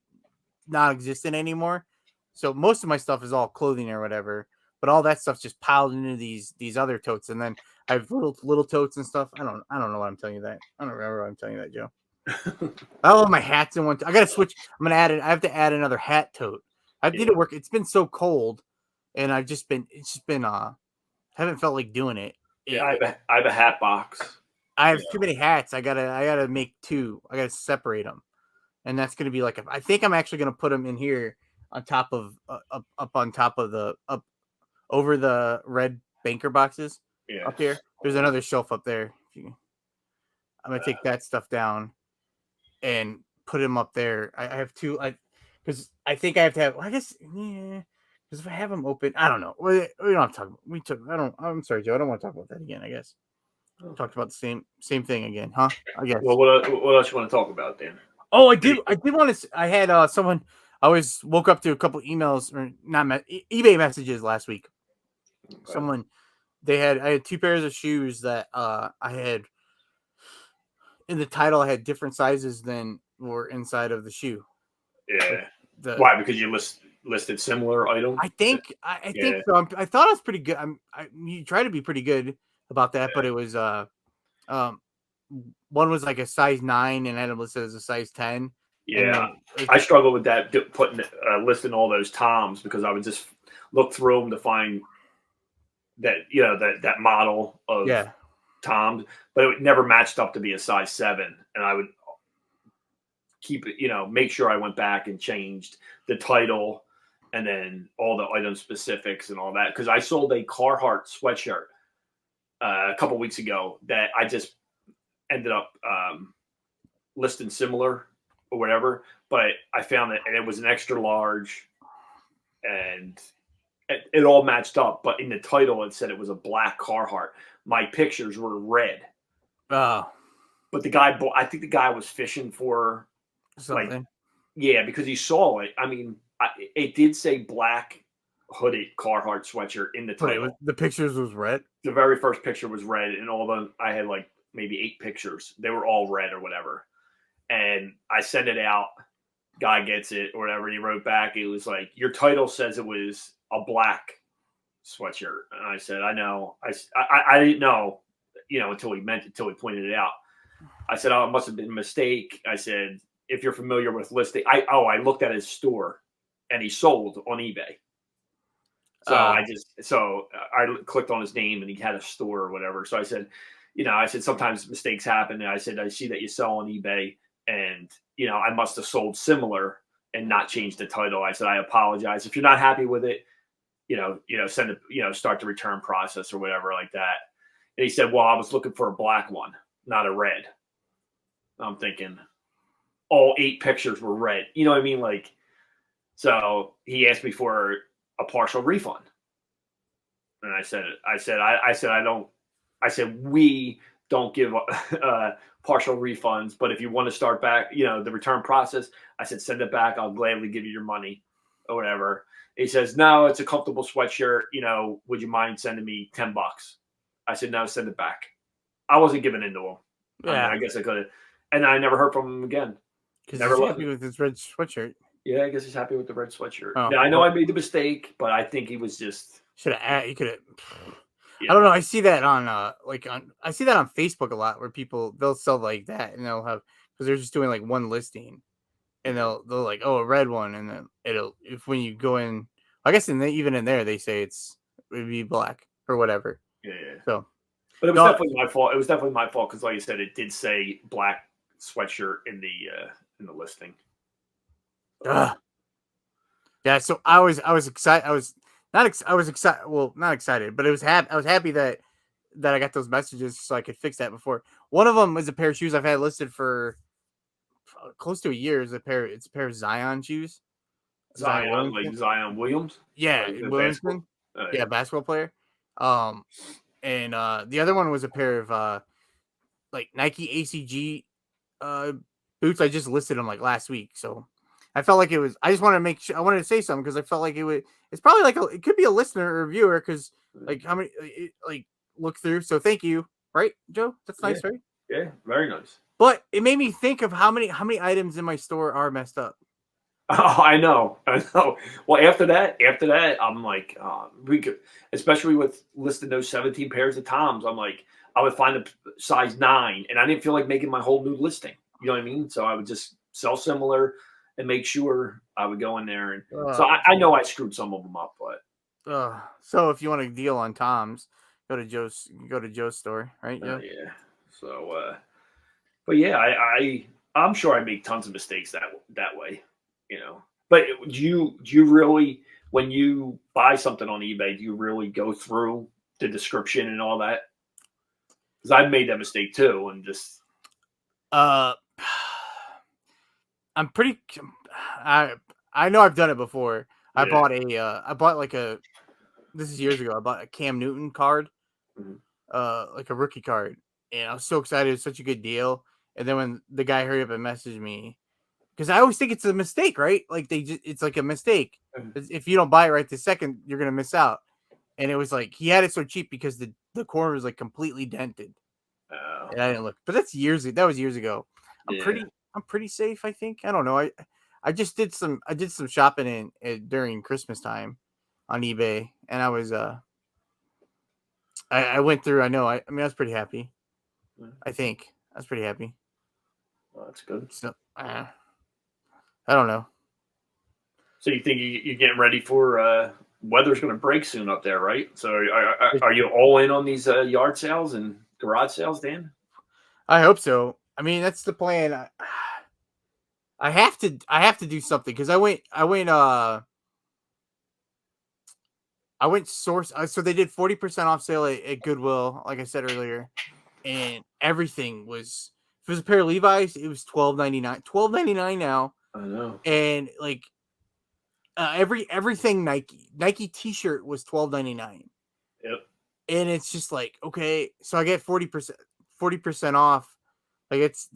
Speaker 2: non-existent anymore. So most of my stuff is all clothing or whatever, but all that stuff's just piled into these other totes, and then I have little totes and stuff. I don't know why I'm telling you that. I don't remember why I'm telling you that, Joe. I love my hats in one. I gotta switch. I'm gonna add it. I have to add another hat tote. I need to work. It's been so cold, and It's just been. Haven't felt like doing it.
Speaker 1: Yeah, I have a hat box.
Speaker 2: I have too many hats. I gotta make 2. I gotta separate them, and that's gonna be like. I think I'm actually gonna put them in here on top of up on top of the up over the red banker boxes up here. There's another shelf up there. I'm gonna take that stuff down and put them up there. I have 2. Because I think I have to have. I guess yeah. Because if I have them open, I don't know. We don't have to talk. We took. I don't. I'm sorry, Joe. I don't want to talk about that again. I guess talked about the same thing again, huh? I guess.
Speaker 1: Well, what else you want to talk about, Dan?
Speaker 2: Oh, I did want to. I had someone. I was woke up to a couple emails or not eBay messages last week. Okay. Someone I had 2 pairs of shoes that I had in the title. I had different sizes than were inside of the shoe.
Speaker 1: Yeah. Why? Because you listed similar items.
Speaker 2: I think so. I thought I was pretty good. You try to be pretty good about that, but it was one was like a size 9 and then it listed as a size 10.
Speaker 1: Yeah, I struggle with that listing all those toms because I would just look through them to find that that model of toms, but it never matched up to be a size 7, and I would keep it, make sure I went back and changed the title and then all the item specifics and all that because I sold a Carhartt sweatshirt a couple weeks ago that I just ended up listing similar or whatever, but I found that and it was an extra large and it all matched up, but in the title it said it was a black Carhartt. My pictures were red.
Speaker 2: Oh.
Speaker 1: But I think the guy was fishing for something. Because he saw it. I mean, it did say black hooded Carhartt sweatshirt in the title.
Speaker 2: The pictures was red?
Speaker 1: The very first picture was red, and I had like maybe 8 pictures. They were all red or whatever. And I sent it out. Guy gets it or whatever. He wrote back. It was like, your title says it was a black sweatshirt. And I said, I know. I didn't know, until he pointed it out. I said, oh, it must have been a mistake. I said, if you're familiar with listing, I looked at his store and he sold on eBay. So I clicked on his name and he had a store or whatever. So I said, sometimes mistakes happen. And I said, I see that you sell on eBay and, I must have sold similar and not changed the title. I said, I apologize. If you're not happy with it, send it, start the return process or whatever like that. And he said, well, I was looking for a black one, not a red. I'm thinking all 8 pictures were red. You know what I mean? Like, so he asked me for a partial refund. And I said, we don't give partial refunds, but if you want to start back, the return process, I said, send it back. I'll gladly give you your money or whatever. He says, no, it's a comfortable sweatshirt. Would you mind sending me $10? I said, no, send it back. I wasn't giving in to him.
Speaker 2: Yeah.
Speaker 1: I guess I could have. And I never heard from him again.
Speaker 2: Because he's happy with his red sweatshirt.
Speaker 1: Yeah, I guess he's happy with the red sweatshirt.
Speaker 2: Oh,
Speaker 1: Now I know
Speaker 2: well,
Speaker 1: I made the mistake, but I think he was just,
Speaker 2: should have. You could have. I don't
Speaker 1: yeah,
Speaker 2: know. I see that on I see that on Facebook a lot where people they'll sell like that and they'll have because they're just doing like one listing and
Speaker 1: yeah,
Speaker 2: they'll like a red one and then it'll if when you go in I guess even in there they say it would be black or whatever.
Speaker 1: yeah.
Speaker 2: So
Speaker 1: But it was
Speaker 2: no,
Speaker 1: definitely my fault. It was definitely my fault because, like I said, it did say black sweatshirt in the listing.
Speaker 2: ugh. Yeah. So I was excited. I was not I was excited. Well, not excited, but it was happy. I was happy that I got those messages so I could fix that before. One of them was a pair of shoes I've had listed for close to a year. It's a pair of Zion shoes. Zion
Speaker 1: Zion, like
Speaker 2: Williamson.
Speaker 1: Zion Williams,
Speaker 2: Yeah,
Speaker 1: like the basketball.
Speaker 2: Williamson. Yeah,
Speaker 1: Yeah.
Speaker 2: basketball player. Um, and the other one was a pair of like Nike ACG uh boots. I just listed them like last week, so I felt like it was. I just wanted to make sure. I wanted to say something because I felt like it would. It's probably like it could be a listener or viewer because like how many like look through. So thank you, right, Joe? That's
Speaker 1: Yeah,
Speaker 2: nice, right?
Speaker 1: yeah, very nice.
Speaker 2: But it made me think of how many items in my store are messed up.
Speaker 1: Oh, I know, I know. Well, after that, I'm like, we could, especially with listing those 17 pairs of Toms. I'm like, I would find a size 9, and I didn't feel like making my whole new listing. You know what I mean? So I would just sell similar and make sure I would go in there. And so
Speaker 2: Uh,
Speaker 1: I know I screwed some of them up, but
Speaker 2: so if you want a deal on Tom's, go to Joe's store, right, Joe?
Speaker 1: yeah. So, but yeah, I'm sure I make tons of mistakes that way, you know. But do you really, when you buy something on eBay, do you really go through the description and all that? Because I've made that mistake too, and just
Speaker 2: Uh, I'm pretty. I I know I've done it before.
Speaker 1: yeah,
Speaker 2: I bought like a this is years ago. I bought a Cam Newton card,
Speaker 1: mhm,
Speaker 2: like a rookie card, and I was so excited. It was such a good deal. And then when the guy hurried up and messaged me, because I always think it's a mistake, right? Like it's like a mistake.
Speaker 1: mhm.
Speaker 2: If you don't buy it right this second, you're gonna miss out. And it was like he had it so cheap because the corner was like completely dented,
Speaker 1: uh,
Speaker 2: and I didn't look. But that's years. That was years ago. I'm
Speaker 1: yeah,
Speaker 2: pretty. I'm pretty safe. I think. I don't know. I just did some. I did some shopping during Christmas time on eBay, and I was I went through. I know. I mean, I was pretty happy.
Speaker 1: yeah.
Speaker 2: I think I was pretty happy.
Speaker 1: Well, that's good.
Speaker 2: So I don't know.
Speaker 1: So you think you're getting ready for weather's going to break soon up there, right? So are you all in on these yard sales and garage sales, Dan?
Speaker 2: I hope so. I mean, that's the plan. I have to. I have to do something because I went source. So they did 40% off sale at Goodwill, like I said earlier, and everything was. If it was a pair of Levi's, it was $12.99. $12.99 now,
Speaker 1: I know.
Speaker 2: and like everything Nike T-shirt was $12.99,
Speaker 1: Yep.
Speaker 2: and it's just like okay, so I get 40% off. Like it's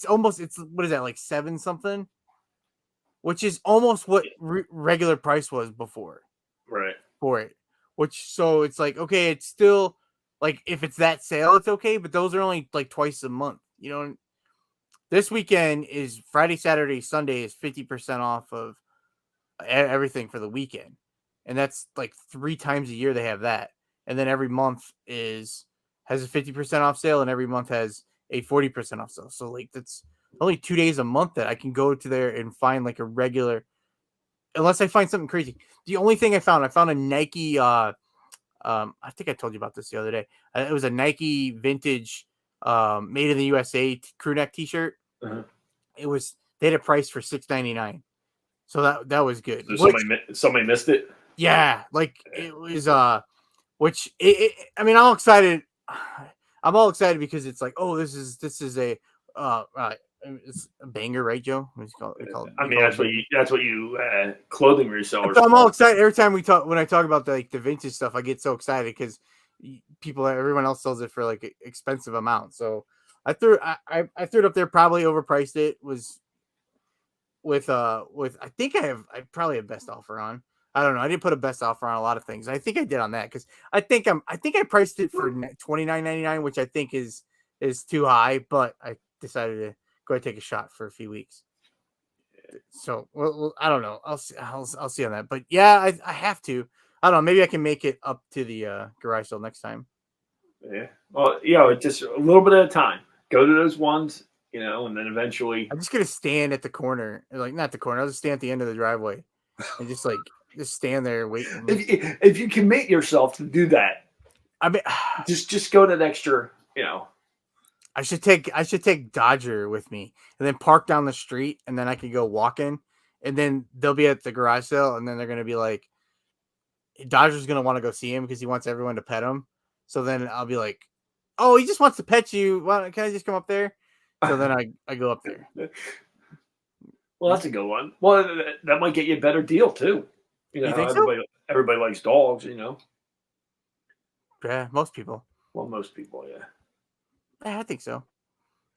Speaker 2: almost it's what is that like 7 something, which is almost what regular price was before
Speaker 1: Right.
Speaker 2: for it. Which so it's like okay, it's still like if it's that sale, it's okay, but those are only like twice a month. You know, this weekend is Friday, Saturday, Sunday is 50% off of everything for the weekend, and that's like 3 times a year they have that, and then every month has a 50% off sale, and every month has a 40% off sale. So like that's only 2 days a month that I can go to there and find like a regular, unless I find something crazy. The only thing I found a Nike. I think I told you about this the other day. It was a Nike vintage, made in the USA crew neck T-shirt.
Speaker 1: Uh-huh.
Speaker 2: It was they had a price for $6.99, so that was good.
Speaker 1: So
Speaker 2: Which
Speaker 1: somebody missed it.
Speaker 2: yeah, like it was I mean, I'm all excited. I'm all excited because it's like, oh, this is a it's a banger, right, Joe? What do you call it?
Speaker 1: I
Speaker 2: You
Speaker 1: mean,
Speaker 2: call it banger.
Speaker 1: that's what you clothing resellers
Speaker 2: So I'm all
Speaker 1: call.
Speaker 2: excited every time when I talk about the vintage stuff. I get so excited because everyone else sells it for like expensive amounts. So I threw it up there, probably overpriced it. Was with I probably have best offer on. I don't know. I didn't put a best offer on a lot of things. I think I did on that because I think I priced it for $29.99, which I think is too high. But I decided to go ahead and take a shot for a few weeks. So well, I don't know. I'll see on that. But yeah, I have to. I don't know. Maybe I can make it up to the garage sale next time.
Speaker 1: Yeah. Well, just a little bit at a time. Go to those ones, and then eventually.
Speaker 2: I'm just gonna stand at the corner, like not the corner. I'll just stand at the end of the driveway and just stand there and wait. And
Speaker 1: If you commit yourself to do that,
Speaker 2: I mean,
Speaker 1: just go that extra.
Speaker 2: I should take Dodger with me and then park down the street, and then I could go walking, and then they'll be at the garage sale, and then they're gonna be like, Dodger's gonna want to go see him because he wants everyone to pet him. So then I'll be like, "Oh, he just wants to pet you. Can I just come up there?" So then I go up there.
Speaker 1: Well, that's a good one. Well, that might get you a better deal too.
Speaker 2: You think so?
Speaker 1: Everybody likes dogs.
Speaker 2: Yeah, most people.
Speaker 1: Well, most people, yeah.
Speaker 2: Yeah, I think so.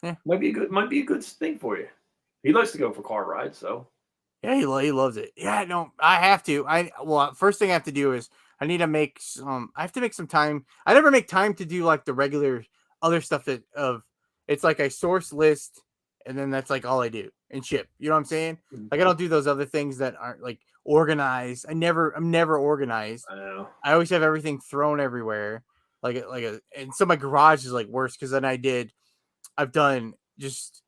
Speaker 2: Yeah,
Speaker 1: might be a good thing for you. He likes to go for car rides, so.
Speaker 2: yeah, he loves it. Yeah, no, I have to. First thing I have to do is I need to make some. I have to make some time. I never make time to do like the regular other stuff it's like I source list, and then that's like all I do and ship. You know what I'm saying? Like I don't do those other things that aren't like organized. I'm never organized.
Speaker 1: I know.
Speaker 2: I always have everything thrown everywhere. And so my garage is like worse because I've done just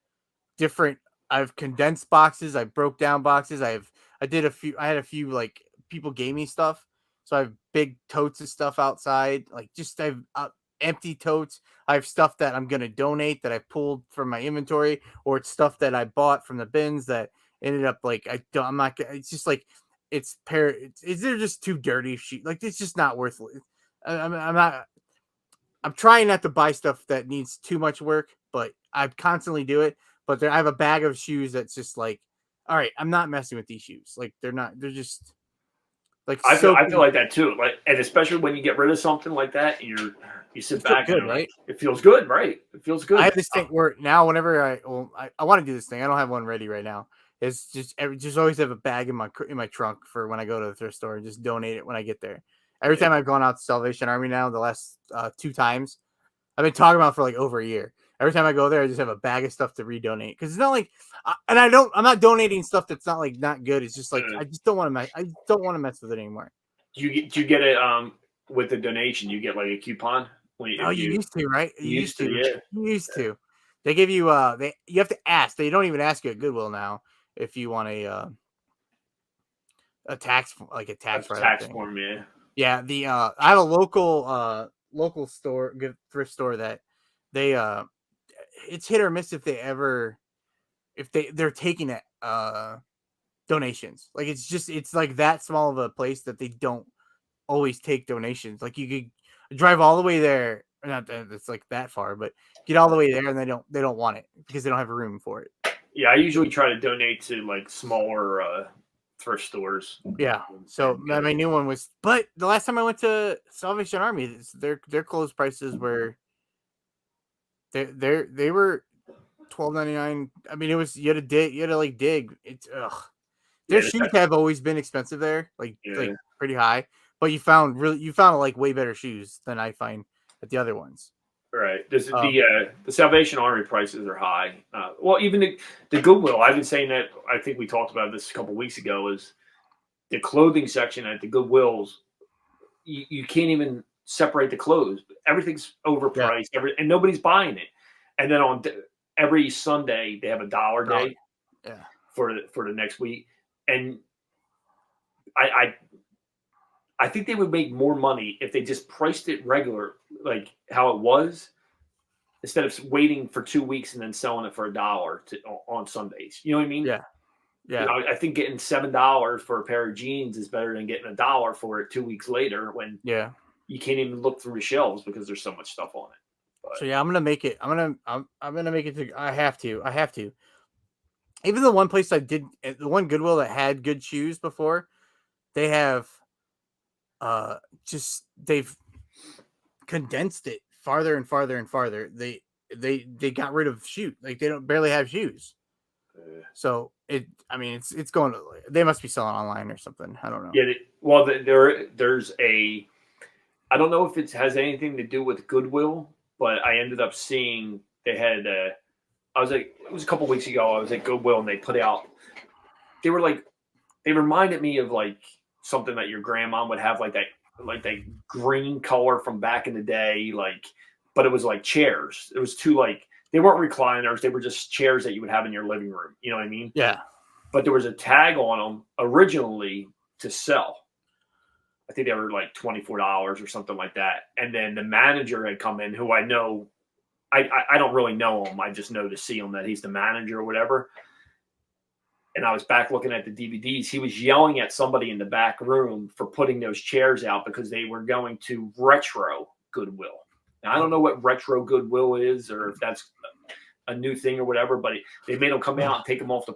Speaker 2: different. I've condensed boxes. I broke down boxes. I had a few like people gave me stuff. So I have big totes of stuff outside. Like I have empty totes. I have stuff that I'm going to donate that I pulled from my inventory, or it's stuff that I bought from the bins that ended up like, I'm not, it's just like, they're just too dirty. Like, it's just not worth it. I'm trying not to buy stuff that needs too much work, but I constantly do it. But I have a bag of shoes that's just like, all right, I'm not messing with these shoes. Like they're just like
Speaker 1: I feel like that too. Like, and especially when you get rid of something like that, and you sit back and
Speaker 2: right?
Speaker 1: It feels good, right? It feels good.
Speaker 2: I have this thing where now whenever I want to do this thing, I don't have one ready right now. It's just always have a bag in my trunk for when I go to the thrift store and just donate it when I get there. Every time I've gone out to Salvation Army now, the last 2 times, I've been talking about for like over a year. Every time I go there, I just have a bag of stuff to redonate because it's not like, I'm not donating stuff that's not like not good. It's just like I just don't want to mess. I don't want to mess with it anymore.
Speaker 1: Do you get it with the donation? You get like a coupon.
Speaker 2: You used to, right? You used to.
Speaker 1: Yeah.
Speaker 2: You used to. They give you you have to ask. They don't even ask you at Goodwill now if you want a tax
Speaker 1: form, yeah.
Speaker 2: Yeah, I have a local store, good thrift store that they it's hit or miss if they're taking it donations. Like it's like that small of a place that they don't always take donations. Like you could drive all the way there, not that it's like that far, but get all the way there and they don't want it because they don't have room for it.
Speaker 1: Yeah, I usually try to donate to like smaller thrift stores.
Speaker 2: Yeah. So my new one was, but the last time I went to Salvation Army, their clothes prices were they were $12.99. I mean, it was you had to like dig. It's Their shoes have always been expensive there, like pretty high. But you found like way better shoes than I find at the other ones.
Speaker 1: Right. The Salvation Army prices are high. Well, even the Goodwill. I've been saying that. I think we talked about this a couple weeks ago. Is the clothing section at the Goodwills? You can't even separate the clothes. Everything's overpriced. And nobody's buying it. And then on every Sunday they have a dollar day.
Speaker 2: Yeah.
Speaker 1: For the next week, and I think they would make more money if they just priced it regular, like how it was, instead of waiting for 2 weeks and then selling it for $1 on Sundays. You know what I mean?
Speaker 2: Yeah. Yeah.
Speaker 1: I think getting $7 for a pair of jeans is better than getting $1 for it 2 weeks later when you can't even look through the shelves because there's so much stuff on it. But,
Speaker 2: so I'm gonna make it. I'm gonna make it. I have to. Even the one place the one Goodwill that had good shoes before, they have they've condensed it farther and farther and farther. They got rid of shoes. Like they don't barely have shoes. So it's going to, they must be selling online or something. I don't know.
Speaker 1: Yeah. There's I don't know if it has anything to do with Goodwill, but I ended up seeing they had it was a couple weeks ago. I was at Goodwill and they put out they reminded me of like something that your grandma would have, like that green color from back in the day, like, but it was like chairs. It was two, like, they weren't recliners, they were just chairs that you would have in your living room. You know what I mean?
Speaker 2: Yeah.
Speaker 1: But there was a tag on them originally to sell. I think they were like $24 or something like that. And then the manager had come in, who I know, I don't really know him. I just know to see him that he's the manager or whatever. And I was back looking at the DVDs. He was yelling at somebody in the back room for putting those chairs out because they were going to retro Goodwill. Now, I don't know what retro Goodwill is, or if that's a new thing or whatever, but they made them come out and take them off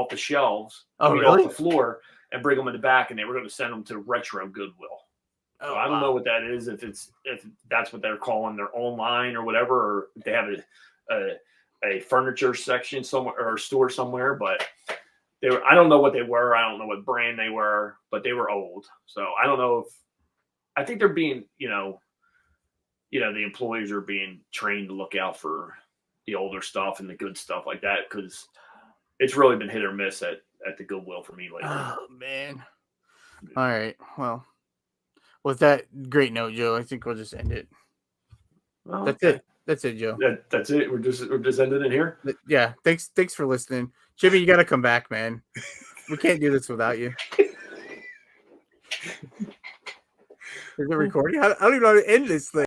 Speaker 1: the shelves,
Speaker 2: really?
Speaker 1: off the floor, and bring them in the back, and they were going to send them to retro Goodwill. So I don't know what that is, if that's what they're calling their online or whatever, or if they have a furniture section somewhere or a store somewhere, but I don't know what they were. I don't know what brand they were, but they were old. So I don't know I think they're being, the employees are being trained to look out for the older stuff and the good stuff like that, because it's really been hit or miss at the Goodwill for me lately.
Speaker 2: Oh, man. All right. Well, with that great note, Joe, I think we'll just end it.
Speaker 1: Well,
Speaker 2: that's it. That's it, Joe.
Speaker 1: That's it. We're just ending it here.
Speaker 2: Yeah. Thanks for listening, Jimmy. You got to come back, man. We can't do this without you. Is it recording? I don't even know how to end this thing.